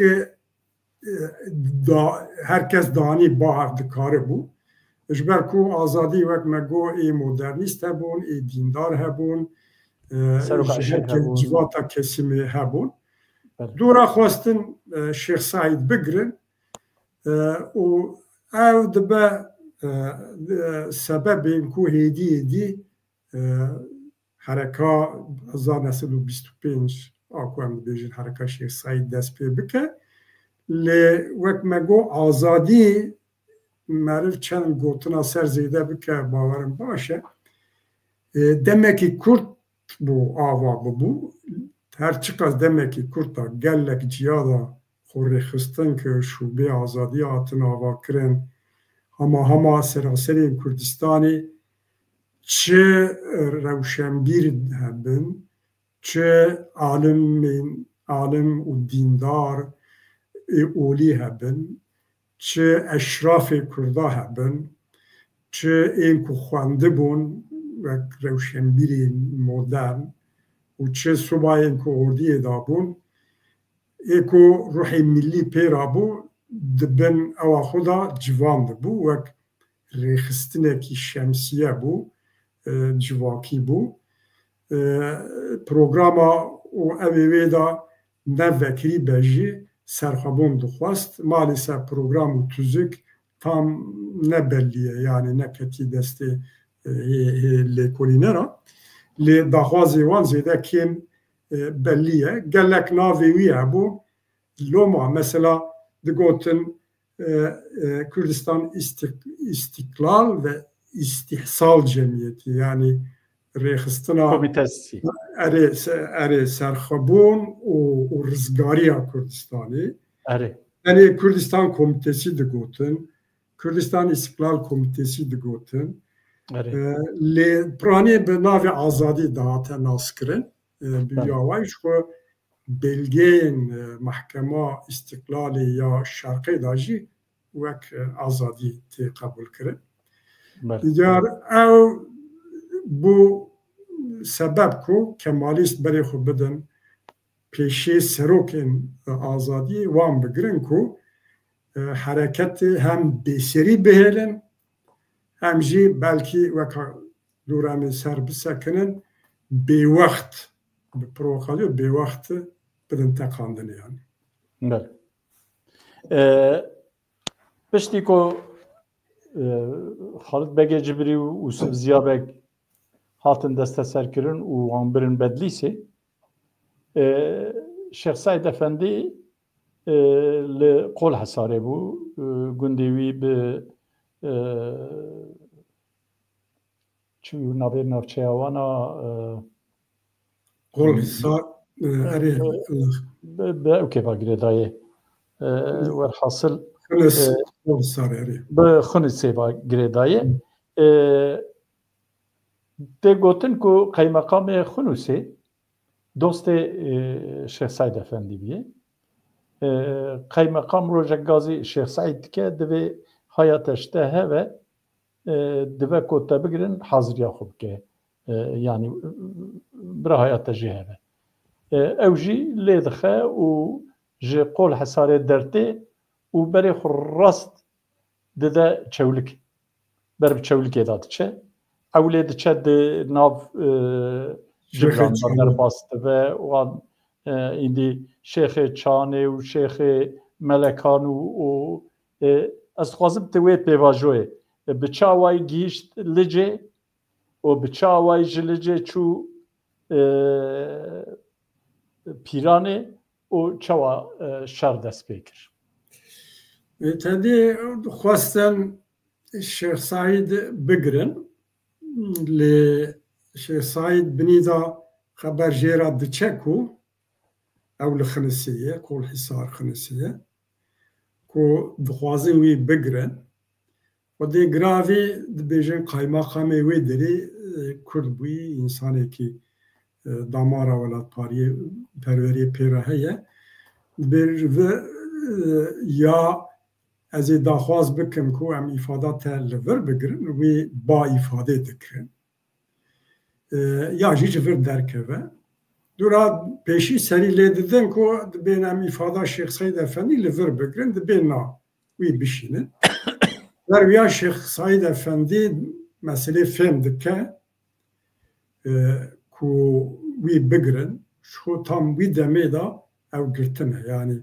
هەرکەس دانی باەر دکارە بوو ji ber ku azadî wek me got ê modernîst hebûn ê dîndar hebûn civata kesimê hebûn dora xwestin Şêx Saîd bigirin û ew dibe sebebên ku hêdî hêdî hereka 1925 a ku em dibêjin hereka Şêx Saîd dest pê bike lê wek me got azadî meriv çend gotina ser zêde bike bawerim baş e demekî Kurd bû ava bibû her çi qas demekî Kurd da gelek ciyada xurrêxistin ki şûbê azadî hatin avakirin hema seraserên Kurdistanê çi rewşenbîr hebin çi alim û dîndar ê olî hebin çi eşrafê Kurda hebin çi ên ku xwendibûn wek rewşenbîrên modern û çi subayên ku ordiyê dabûn ê ku ruhê millî pê rabû dibin ewa xwe da civan dibû wek rêxistinekî şemsiye bû civakî bû programa û evê wê da nev vekirî be jî serxwebûn dixwast malîser program û tûzik tam nebelliye yani neketî destê lêkolînera lê daxwazê wan zêde kêm bellî ye gelek navê wî hebû Loma mesela digotin Kurdistan İstiklal ve İstihsal Cemiyeti yani rêxistina erê serxwebûn û rizgariya Kurdistanê yani Kurdistan Komitesî digotin Kurdistan İstiklal Komitesî digotin lê piranî bi navê azadî dihate naskirin bûya wê ji xwe belgeyên Mehkema İstiklalê ya Şerqê da jî wek azadî tê qebûl kirin dicar ew bû sebeb ku Kemalîst berê xwe bidin pêşê serokên azadî wan bigirin ku hereketê hem bêserî bihêlin hem jî belkî weka dûra em ê ser bisekinin bêwext bi provokasyon bêwext bidin teqandinê yani. Piştî ku Xalid Begê Cibrî û Ziya Beg hatin desteserkirin û wan birin Bedlîsê Şêx Saîd Efendî li Qolhesarê bû gundê wî bi çi navê navçeya wan a Qolhesar erê bi ew kêfa girêdayê werhasil bi Xunîsê va girêdayê tê gotin ku Qeymeqamê Xunûsê dostê Şêx Saîd Efendî bûye Qeymeqam rojek gazî Şêx Saîd dike divê hayata ji te heve dibe ku te bigirin haziriya xwe bike yani bira hayata jî heve ew jî lê dixe û ji Qolhesarê dertê û berê xwe rast dide Çewlik ber bi Çewlikê da diçe ew lê diçe di nav cibran derbas dibe wan îndî Şêxê Çanê û Şêxê Melekan û ez dixwazim tu wê pêvajoyê bi çawa yî gihîşt Licê û bi çawa yî ji Licê çû Pîranê û çawa şer dest pê kir. Tedê dixwastin Şêx Saîd bigirin lê Şêx Saîd binî da xeber jêra diçe ku ew li Xinîsê ye Qolhesar Xinîsê ye ku dixwazin wî bigirin xwedê giravê dibêjin Qeymeqamê wê derê Kurd bûyî însanekî damara welatpariyê perweriyê pê re heye dibêje ya ez ê daxwaz bikim ku em îfada te li vir bigirin wê ba îfadê dikirin ya jî ji vir derkeve دورا پیشی سری لیدن که دبین ام ifade شیخ سعید افندی لور بگرن دبین نا وی بشینن در ویا شیخ سعید افندی مسئله فهم دکه که وی بگرن شو tam وی دمه دا او گرتنه yani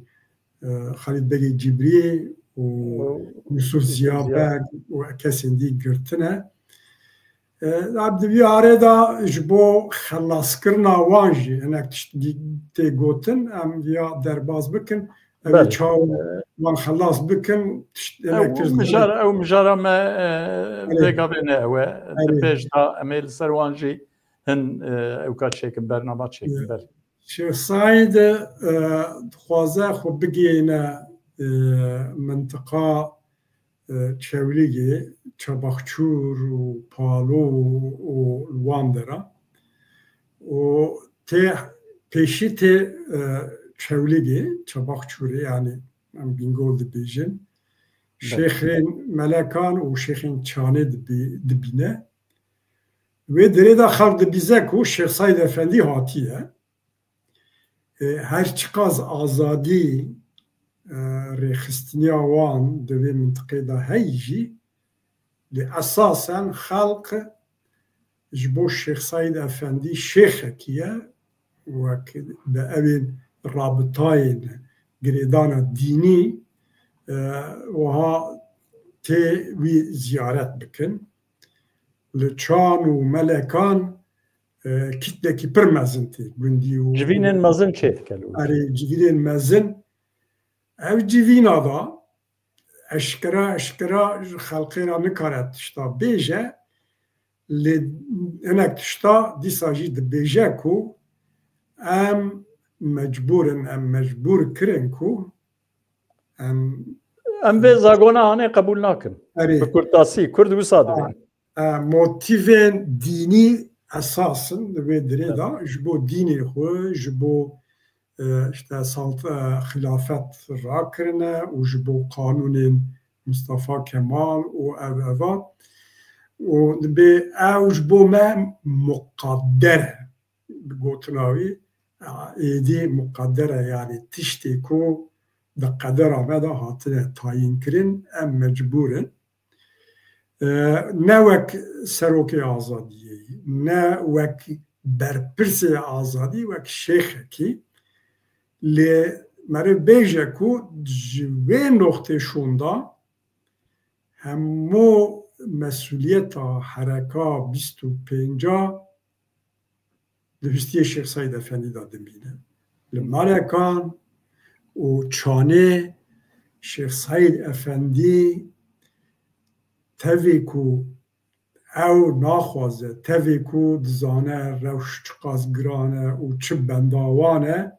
خالد بگی جبری و یوسف زیابک و کسین دی گرتنه عبد بیاره دا جبو خلاص کرنا وانجی انک تی گوتن ام یا درباز بکن او چاو وان خلاص بکن او مجارة ما دقا بينا او دبيج دا اميل سروانجي هن او كات شيكن برنامات شيكن بر شيخ سعيد خوازه خو بگینا منطقه چولیگی چابخچور و پالو و لواندرا و ته پیشی ته چولیگی چابخچوری yani من بینگو دبیجن شیخین ملکان و شیخین چانه دبینه و دره دا خلق دبیزه که شیخ سعید افندی هاتیه هر چقاز آزادی رخستنیا وان دوی منطقه دا هیجی لأساسا خلق جبو شیخ سعید افندی شیخ کیه و به اوین رابطاین گریدان دینی و ها تی وی زیارت بکن لچان و ملکان کتلکی پر مزن تی گندی و جوینن مزن چه کلو اری جوینن مزن او جوینا دا اشکرا خلقی را نکارد تشتا بیجه انک تشتا دیسا جید بیجه کو ام مجبور کرن کو ام به زاگونا هانه قبول ناکن بکرتاسی کرد و صادقین موتیوین دینی اساسا دوی دره دا جبو دینی خو جبو işte xilafet rakirine u ji bo kanunên Mustafa Kemal û ev û dibe ew ji bo me muqadder bi gotina wî êdî muqadder e yani tiştê ku di qedera me da hatine tayin kirin em mecbûrin ne wek serokê azadiyê ne wek berpirsê azadî wek şêxekî لی مره بیجه کو جوه نقطه شونده همو مسئولیت حرکا 25 دوستی شیخ سعید افندی دادم بینه لمرکان و چانه شیخ سعید افندی توی کو او ناخوازه توی کو دزانه روش چقاز گرانه و چه بنداوانه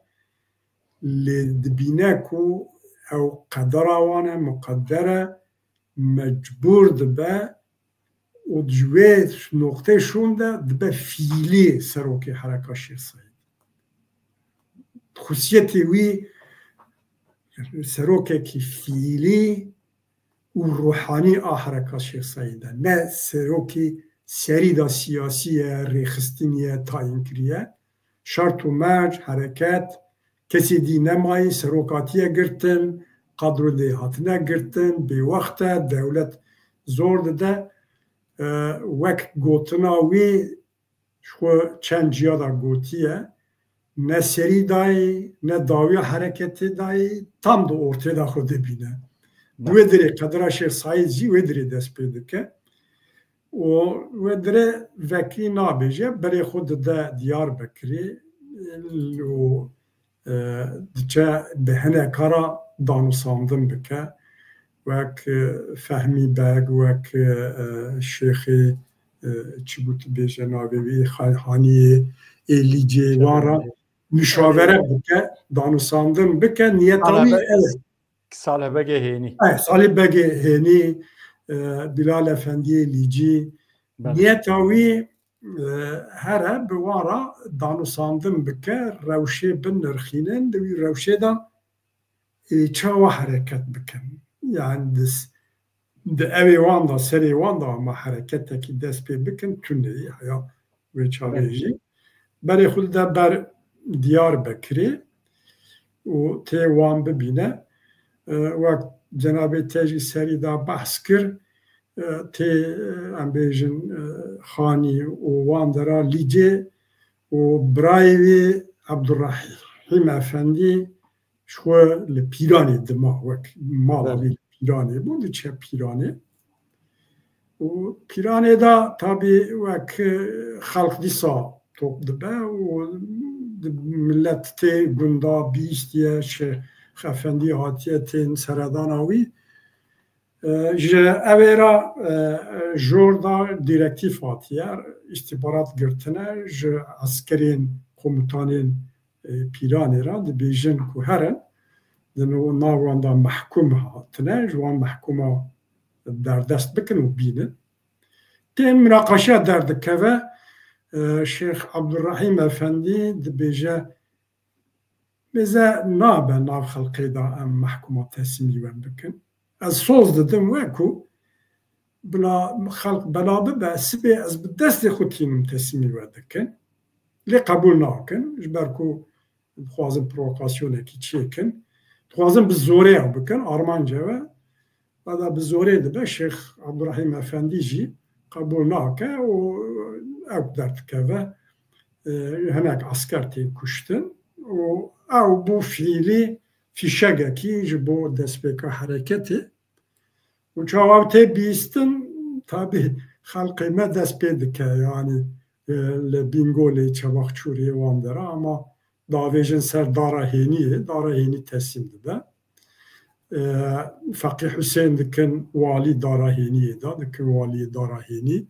لدبینه کو او قدر آوانه مقدره مجبور دبه و جوه نقطه شونده دبه فیلی سروک حرکا شیخ سعید خصوصیتی وی سروک کی فیلی و روحانی حرکا شیخ سعیده نه سروکی سریدا سیاسی ریخستینی تاین کریه شرط و مرج حرکت کسی دی نمایی سروکاتیه گرتن قدر دی هاتنه گرتن بی وقته دولت زور ده وک گوتنا وی شو چند جیادا گوتیه نه سری دای نه داوی حرکتی دای tam da ortaya خود بینه و دره قدر شیخ سعید زی و دره دست پیدا که و دره وکی نابیجه برای خود ده دیار بکری و دیچه به هنه کارا دانوساندن بکه وک فهمی بگ وک شیخی چی بود بیجه نابیوی خالحانی ایلیجی وارا مشاوره بکه دانوساندن بکه نیتاوی صالح بگه هینی صالح بگه هینی بلال افندی لیجی نیتاوی هره بوارا دانوساندن بکه روشه بن نرخینن دوی روشه دا چاوا حرکت بکن yani de evi wanda seri wanda ama hareketteki dest pê bikin tune ya ve çavêjî berê xwe de ber Diyarbakır'ı و تی وان ببینه وقت جناب تاجی سری دا بحث کر تی ام بیجن خانی و وان درا لیجه و برایوی عبدالرحیم افندی شو لپیرانی دما وک مالاوی پیرانی بود چه پیرانی و پیرانی دا تابی وک خلق دیسا توپ دبه و ملت تی گندا بیستیه شیخ افندی هاتیه تین سرداناوی جه اویرا جوردا دیرکتیف هاتیه استخبارات گرتنه جه عسکرین کومتانین پیرانی را دی بیجن که هرن دنو ناوان دا محکوم هاتنه جوان محکومه در دست بکن و بینن تین مناقشه در دکوه شیخ عبدالرحیم افندی دبیجه بزه نابه ناف خلقی دا ام محکومات تسمی وان بکن از سوز دادم وکو بلا خلق بلابه به سبی از بدست خودتینم تسمی وان دکن لی قبول ناکن جبرکو خوازم پروکاسیونه کی چیکن خوازم بزوره بکن آرمانجه و بعد بزوره دبه شیخ عبدالرحیم افندی جی قبول ناکه و او درد که هناك عسكرتين كشتن او بو فيلي في شقكي جبو دسبيكا حركتي وجوابتي بيستن تابي خلقي ما دسبيدك يعني لبينغولي تشبخ شوري واندرا اما داويجن سر دارا هيني تسليم ده فقيه حسين دكن والي دارا هيني دا دكن والي دارا هيني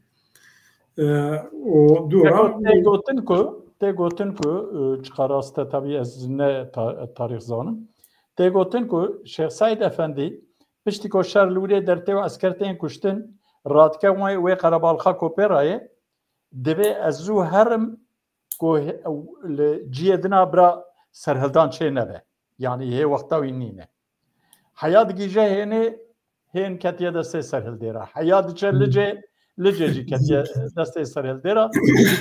و دورا تی گوتن کو چقراسته tabi ez ne tarih zanım تی گوتن کو شیخ سعید افندی پشتی کو شر لوری درته و اسکرتین کشتن رادکه و قربالخا کوپرای دبی ازو هرم کو جیدنا برا سرهلدان چه نبه yani هی وقتا وینینه حیات گیجه هین کتیه دسته سرهلدیره حیات چلجه لجی کتیه دسته سرهلدیره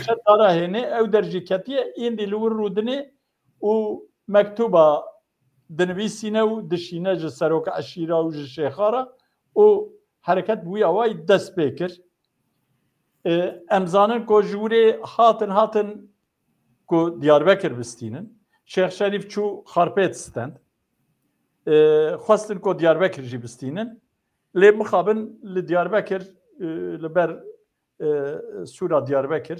چه داره هینه او درجی کتیه این دیلور رودنه و مکتوبه دنویسینه و دشینه جه سروک عشیره و جه شیخاره و حرکت بوی اوای دست بکر امزانن کو جوری هاتن کو دیاربکر بستینن شیخ شریف چو خارپیت ستند خواستن کو دیاربکر جی بستینن لی مخابن لدیاربکر لبر سورا دیاربکر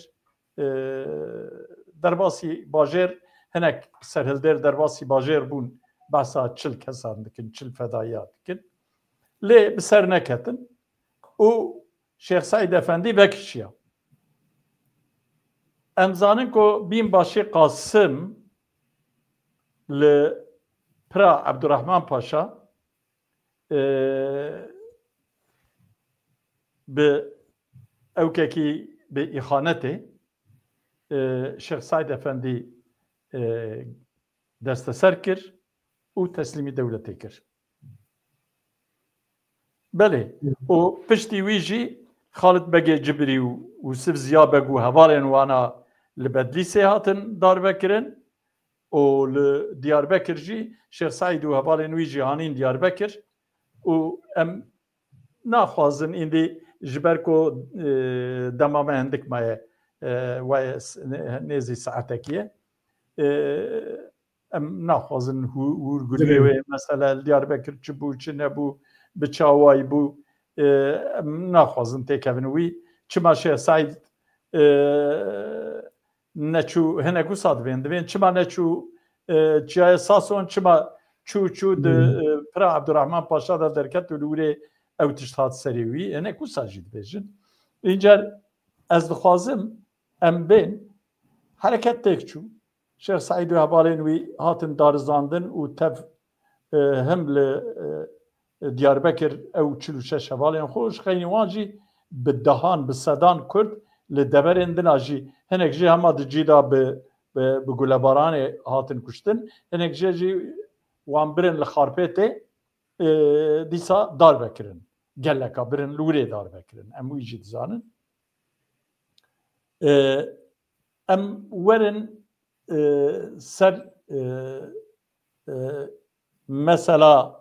درباسی باجر هنک سرهلدر درباسی باجر بون بحثا چل کسان دکن چل فدایات دکن لی بسر نکتن و شیخ سعید افندی بکشیا امزانن کو بین باشی قاسم ل پرا عبدالرحمن پاشا به اوککی به اخانته شیخ سعید افندی دست سر کر و تسلیمی دولتی کر بله و پشتی ویجی خالد بگی جبری و سف زیا بگو هوالین وانا لبدلی سیهاتن دار بکرن و لدیار بکر جی شیخ سعید و هوالین ویجی هانین دیار بکر و ام ناخوازن ایندی جبركو دمامه عندك ما نيزي ساعتكيه ام ناخذن ورغلي مثلا دياربكر تشبو تشنبو بتشاواي بو ام ناخذن تكفنوي چما شيخ سعيد نچو هنا قصاد بين چما نچو جاي ساسون چما چو د پرا عبدالرحمن پاشا دا درکت لوری او تشتات سریوی اینه کو ساجید بیشن اینجا از دخوازم ام بین حرکت تکچو شیخ سعید و هبالینوی هاتن دارزاندن و تف هم ل دیاربکر او 46 هبالین خوش خیلی واجی بدهان بصدان کرد لدبرندن آجی هنک جی همه دجیدا به گلباران هاتن کشتن هنک جی وان برن لخارپته دیسا دار بکرن گلکا برن لوری دار بکرن ام ویجی دزانن ام ورن سر مثلا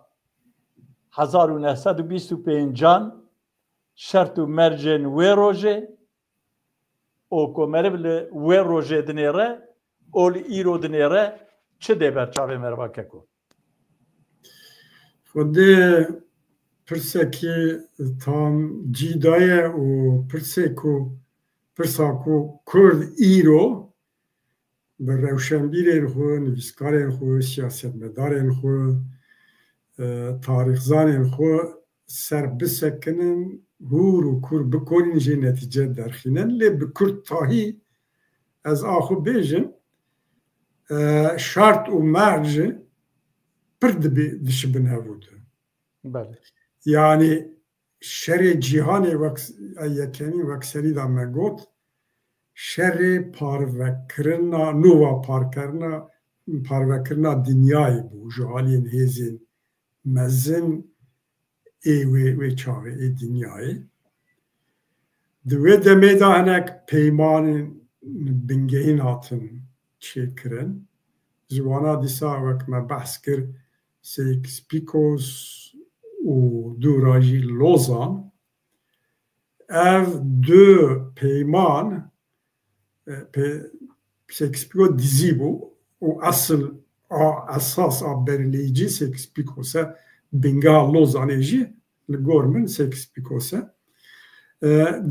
1925 شرط و مرجن وی روژه او کمره بله وی روژه دنیره اول ایرو دنیره چه ده برچاوه مربا که خود پرسکی تام جیدایه و پرساکو کرد ایرو به روشنبیرین خو، نویسکارین خو، سیاستمدارین خو، تاریخزانین خو سر بسکنن هور و کور بکنین جه نتیجه درخینن لی بکرد تاهی از آخو بیجن شرط و مرج پرد دشبن هفوده بله یعنی شر جیهان یکنی وکسری دا مگوت شر پاروکرنا نووا پاروکرنا دنیای بو جوالین هزین مزن و چاوه دنیای دوی دمه دا هنک پیمان بنگهین هاتن چه کرن زوانا دیسا وک ما بحث کر سیکسپیکوس و دوراجی لوزان اف دو پیمان سیکسپیکو دیزی بو و اصل اساس برلیجی سیکسپیکوسه بنگا لوزانه جی لگورمن سیکسپیکوسه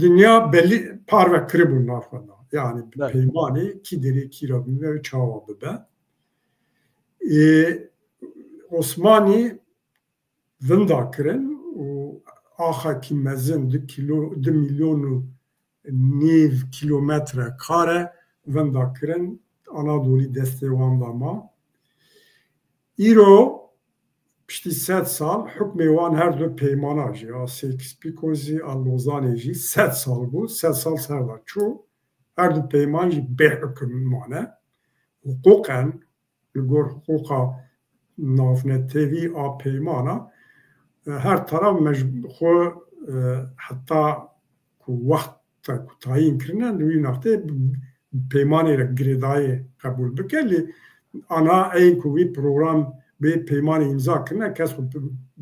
دنیا بلی پارو کربون نافنا yani peymani ki deri ki Rabbim ve çavabı be. Osmani vinda kirin u axa ki mezin 2 milyonu niv kilometre kare vinda kirin Anadolu destevandama. İro pişti 7 sal hükmê wan her du peymana jî a Sêkspîkozî a Lozanê jî 7 sal bû 7 sal ser da çû her du peyman jî bêhükm mane hukûqen li gor hukûqa navnetevî a peymana her taraf xwe heta ku wexta ku tayîn kirine li wî nextê peymanê re girêdayê qebûl bike lê ana eyên ku wî program به پیمان امضا کنه کس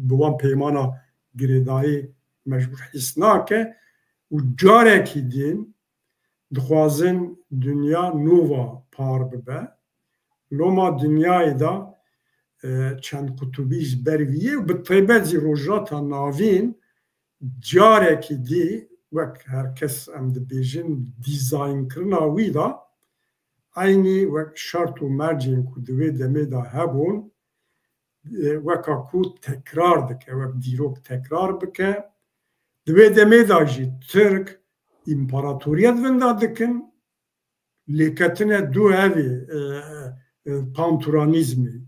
بوان پیمانا گریدایی مجبور حس ناکه و جاره کی دین دخوازن دنیا نووا پار ببه لوما دنیای دا چند قطبیش برویه و به طیبت زی روژاتا ناوین جاره کی دی وک هر کس ام ده بیجن دیزاین کرنا وی دا aynı وک شرط و مرجین که دوی دمه دا هبون وکا کو تکرار دکه وک دیروک تکرار بکه دوی دمه دا جی ترک امپاراتوریت وندا دکن لیکتنه دو اوی پانتورانیزمی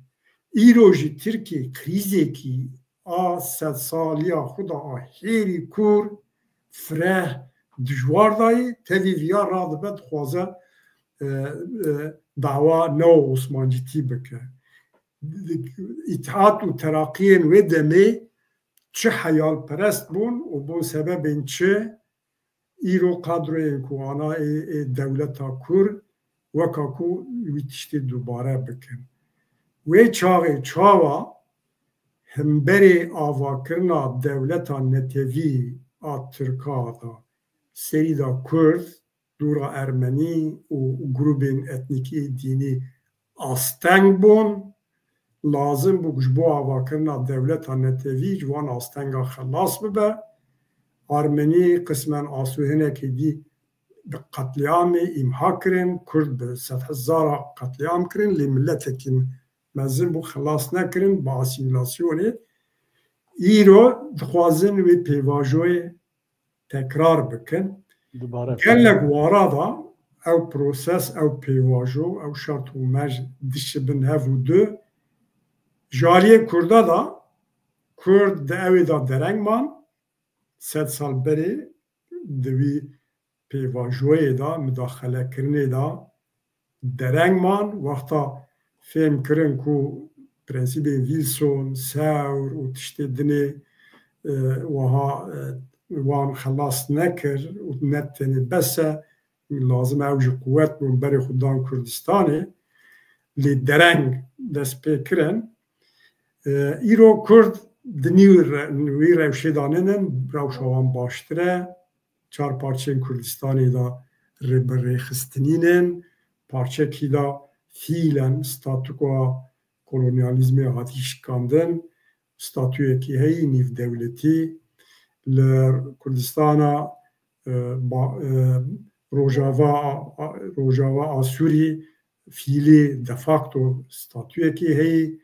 ایرو جی ترکی کریزی کی 7 سالیا خدا هیری کور فره دجوار دایی تدی ویا را دبت خوازه دعوا نو عثمانجیتی بکه اتحاد و تراقیین و دمی چه حیال پرست بون و بون سبب این چه ایرو قدر که آنا دولتا کور وکا کو ویتشتی دوباره بکن و چاوا همبری آوا کرنا دولتا نتوی آ ترکا دا سری دا کرد دورا ارمنی و گروبین اتنیکی دینی آستنگ بون لازم بو گجبو آواکرنا دولت نتوی جوان آستنگا خلاص ببه آرمنی قسما آسوهنه که دی به قتلیام امها کرن کرد به 100,000 قتلیام کرن لی ملت که مزن بو خلاص نکرن با اسیمیلاسیونه ایرو دخوازن و پیواجوی تکرار بکن گلک وارا دا او پروسس او پیواجو او شرط و مج دشبن هفو دو جالیه کرده دا کرد ده اوی دا درنگ من 100 سال بری دوی پیواجوی دا مداخله کرنه دا درنگ من وقتا فهم کرن کو پرنسیب ویلسون ساور و تشتی دنی وها وان خلاص نکر و نتنی بسه لازم اوج قوت بون بری خودان کردستانه li dereng dest pê kirin îro Kurd di wî rewşêdanînin rewşa wan baştir e çar parçeyên Kurdistanê da rêxistinînin parçekî da fiilen statûkoya kolonyalîzmê hatî şikandin statûyekî heyî nîvdewletî li Kurdistana Rojava a Sûrî fiilî de facto statûyekî heyî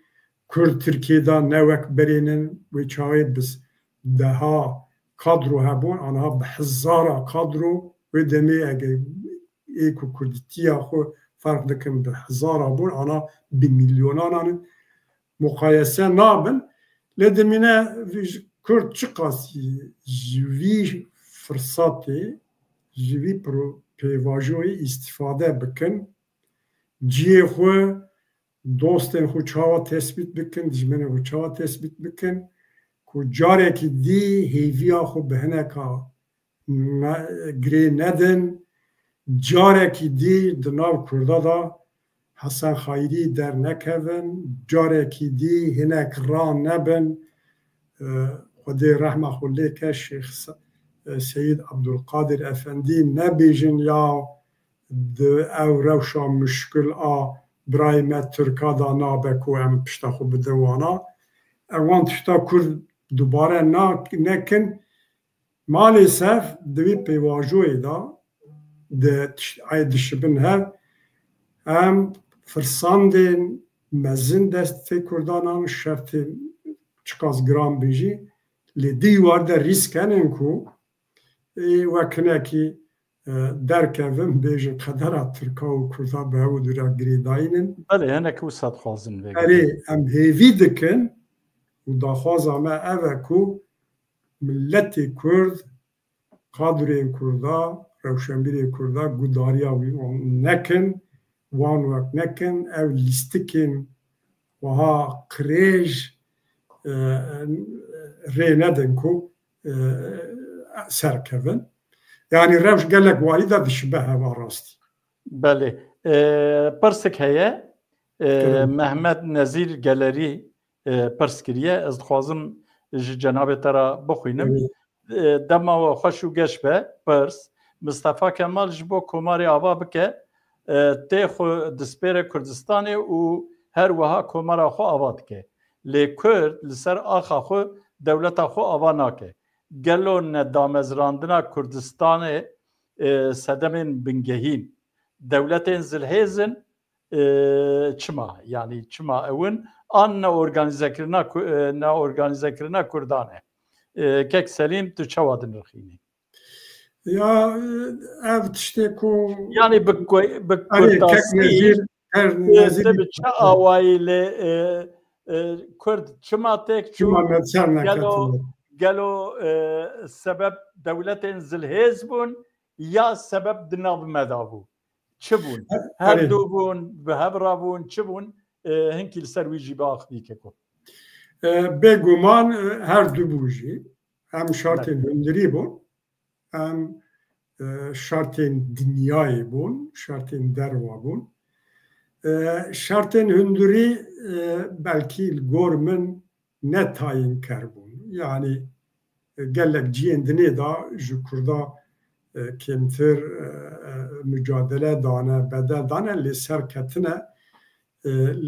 Kurd Tirkiyeyê ne wek berênin wê çawê biz deha kadro hebûn aniha bi hezara kadro wê demê ege ê ku Kurdîtiya xwe ferq dikin bi hezara bûn ana bi milyonanan muqayese nabin lê dimîne Kurd çi qasî ji vî firsatê ji vî pêvajoyê îstîfade bikin ciyê xwe dostên xwe çawa tespît bikin dijmenê xwe çawa tespît bikin ku carekî dî hêviya xwe bi hineka girê nedin carekî dî di nav Kurda da Hesen Xayrî dernekevin carekî dî hinek ranebin Xwedê rehma xwe lêke Şêx Seyîd Ebdulqadir Efendî nebêjin ya di ew rewşa muşkil a birayê me Tirka da nabe ku em pişta xwe bidin wana ew wan tişta Kurd dubare nekin malêsef di vî pêvajoyê da dişibin hev em firsandên mezin destê Kurdanan şertên çiqas giran bêjî lê dî war de rîsk henin ku wek hinekî derkevin bêjin qedera Tirka û Kurda bi hev û dûra girêdayînin hinek wisa dixwazin erê em hêvî dikin û daxwaza me ev e ku milletê Kurd kadrên Kurda rewşenbîrê Kurda gudariya wî nekin wan wek nekin ew lîstikên wiha qirêj rê nedin ku serkevin yani rewş gelek warî da dişibe heva rastî belê pirsek heye Mehmet Nezîr Gelerî pirs kiriye ez dixwazim ji cenabê te ra bixwînim dema we xweş û geş be pirs Mustafa Kemal ji bo komarê ava bike tê xwe dispêre Kurdistanê û her wiha komara xwe ava dike lê Kurd li ser axa xwe dewleta xwe ava nake gelo nedamezrandina Kurdistanê sedemên bingehîn dewletên zilhêzin çima yani çima ewin an neorganîzekirina Kurdan e kek Selîm tu çawa dinirxînî ya ev tiştê ku yani bi Kurdasî bi çi awayî lê Kurd çima têk çû gelo sebeb dewletên zilhêz bûn ya sebeb di nav me da bû çi bûn her du bûn bi hev rabûn çi bûn hinkî li ser wî jî biaxivîke ku bêguman her du bû jî em şartên hundirî bûn em şartên dinyayê bûn şartên derwa bûn şartên hundirî belkî li gor min netayînker bûn yani gelek ciyên dinê da ji Kurda kêmtir mücadele dane bedel dane lê serketine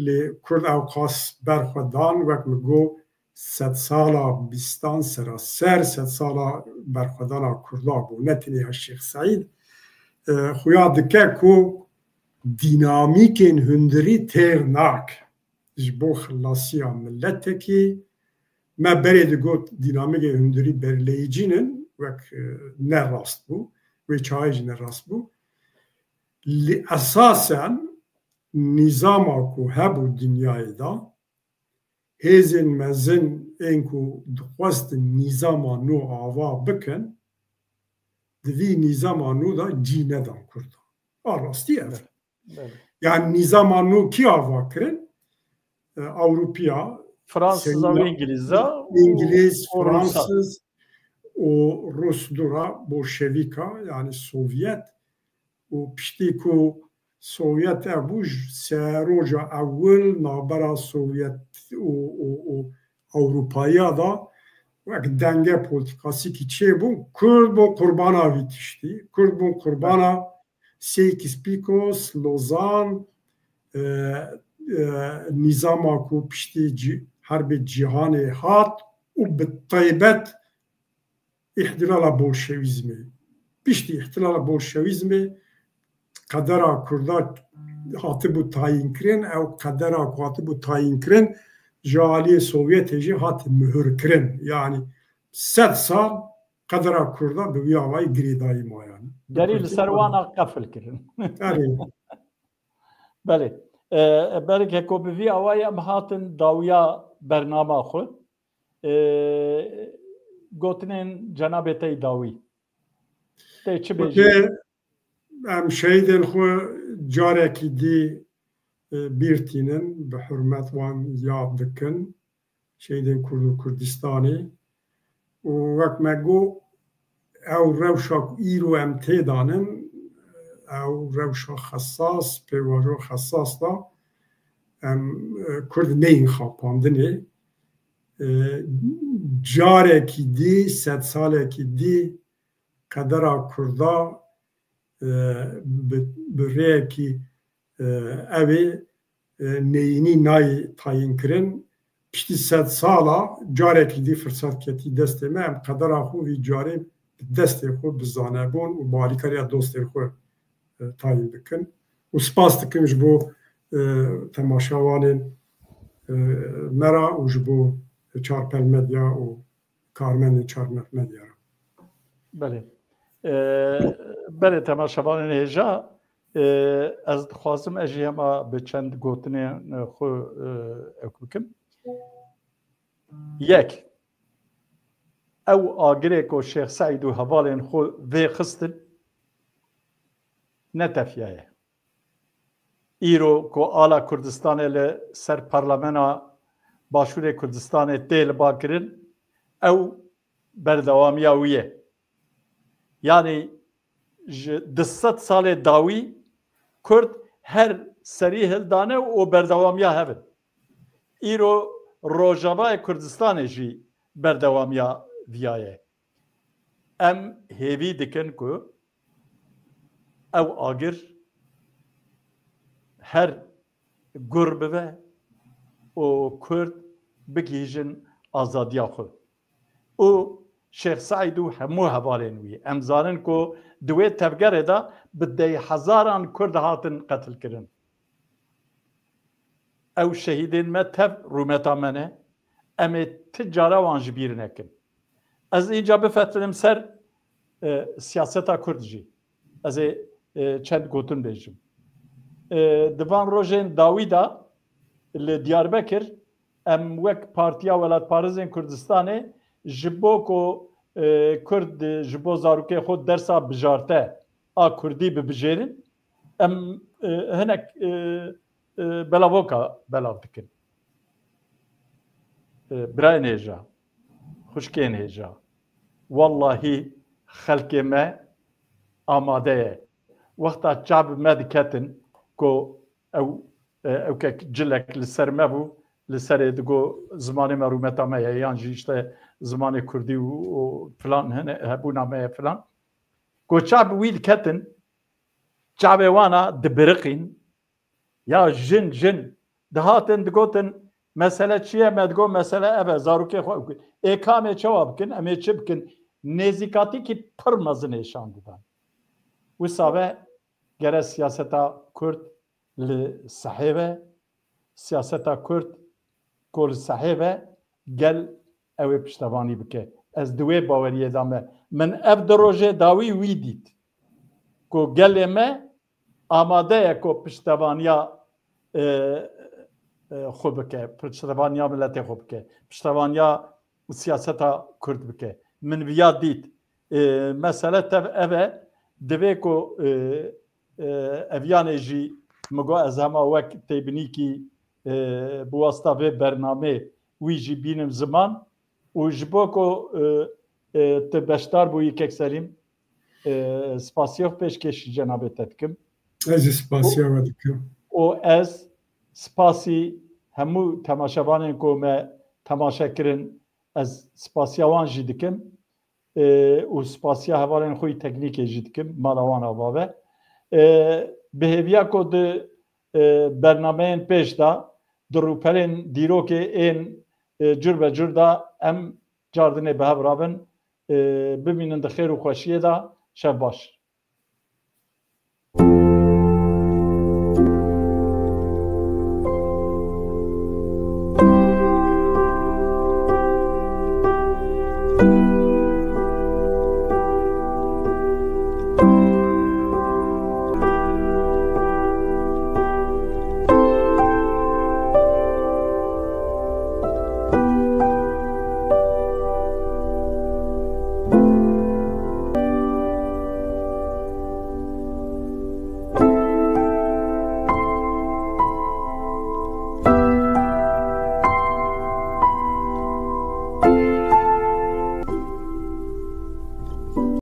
lê Kurd ew qas berxwe dan wek min got sed sala bîstan seraser sed sala berxwedana Kurda bû ne tenê Şêx Seîd xuya dike ku dînamîkên hundirî têr nake ji bo xilasiya milletekî me berê digot dînamîkên hundirî berleyicînin wek ne rast bû wê çayê jî ne rast bû li esasen nîzama ku hebû dinyayê da hêzên mezin ên ku dixwestin nîzama nû ava bikin di vî nîzama nû da cî nedan Kurdan a rastî ev yani nîzama nû kî ava kirin Ewropiya Fransız û İngiliz Fransız û Rus dura Bolşevîka yani Sovyet û piştî ku سوویت ابوج سروجا اول نابرا سوویت و اوروپایا دا وک دنگه پولیتیکاسی کی چه بو کرد بو قربانا ویتشتی کرد بو قربانا سیکس پیکوس لوزان نظام کو پشتی حرب جهان هات و به طیبت احتلال بولشویزمی پشتی احتلال بولشویزمی قدرا کردا هاتی بو تاین کرن او قدرا هاتی بو تاین کرن جالی سوویت جی هات مهر کرن یعنی 100 سال قدرا کردا به ویاوای گریدایی مایان دلیل سروانا قفل کرن بله بله که کو به ویاوای ام هاتن داویا برنامه خود گوتنین جناب تی داوی تی چه بیجی ام شهیدن خو جارکی دی بیرتینن به حرمت وان یاد دکن شهیدن کرد و کردستانی و وقت مگو او روشاک ایرو ام تیدانن او روشا خصاص پیواجو خصاص دا ام کرد نین خواپاندنه جارکی دی 100 سالکی دی قدرا کردا برایکی اوی نینی نای تاین کرن پشتی 100 سالا جارکی دی فرصت کتی دسته ما ام قدر خوی جاری دسته خو بزانه بون و باریکاری دوسته خو تاین بکن و سپاس دکم جبو تماشاوان مرا و جبو چارپل مدیا و کارمن چارپل مدیا بله بله تماشاوان هجا از خواستم اجی اما به چند گوتنه خو اکبکم یک او آگره که شیخ سعید و حوالین خو وی خستن نتفیه ایرو که آلا کردستان سر پارلمانا باشور کردستان تیل باکرن او بردوامی اویه یعنی 200 سال داوی کرد هر سری هلدانه و بردوامیا هبن ایرو روجاوای کردستان جی بردوامیا ویایه ام هیوی دکن که او آگر هر گربه و کرد بگیجن آزادیا خود او شیخ سعید و همو حوالین وی امزارن که دوی تفگره دا بده هزاران کرد هاتن قتل کرن او شهیدین ما تف رومتا منه امی تجاره وانج بیر نکن از اینجا بفترم سر سیاستا کرد جی از چند گوتن بیجم دوان روژین داوی دا لدیاربکر ام وک پارتیا ولات پارزین کردستانه جبو کو کرد جبو زاروکه خود درسا بجارته آ کردی ببجیرن ام هنک بلاوکا بلاو دکن برای نیجا خوشکی نیجا والله خلق ما آماده وقتا چاب ما دکتن کو او که جلک لسر ما بو لسر دگو زمان معلومتا ما یان جیشته زمان کردی و فلان هنه هبونا ما فلان کو چاب وید کتن چاب وانا دبرقین یا جن دهاتن دگوتن مسئله چیه مدگو مسئله اوه زاروکه خواه اکامه چواب کن امه چه بکن نزیکاتی که پر مزنه شان دیدن و سابه گره سیاستا کرد لصحیبه سیاستا کرد کل صحیبه گل اوه پشتوانی بکه از دوی باوریه دامه من اف دروژه داوی وی دید که گل ما آماده که پشتوانیا خوب بکه پشتوانیا ملت خوب بکه پشتوانیا سیاستا کرد بکه من بیاد دید مسئله تف اوه دوی که اویانه جی مگو از همه وقت تیبنی که بواسطه برنامه وی جی بینم زمان و جبو که تبشتار بویی که اکسریم سپاسیوف پیش کشی جنابه تدکم Ez spasiya ve dikim. û ez spasî hemû temaşevanên ku me temaşe kirin ez spasiya wan jî dikim û spasiya hevalên xwe teknîkê jî dikim mala wan avave bi hêviya ku di bernameyên pêş de di rûpelên dîrokê ên cur be cur da em cardinê bi hev rabin bimînin di xêr û xweşiyê de şev baş.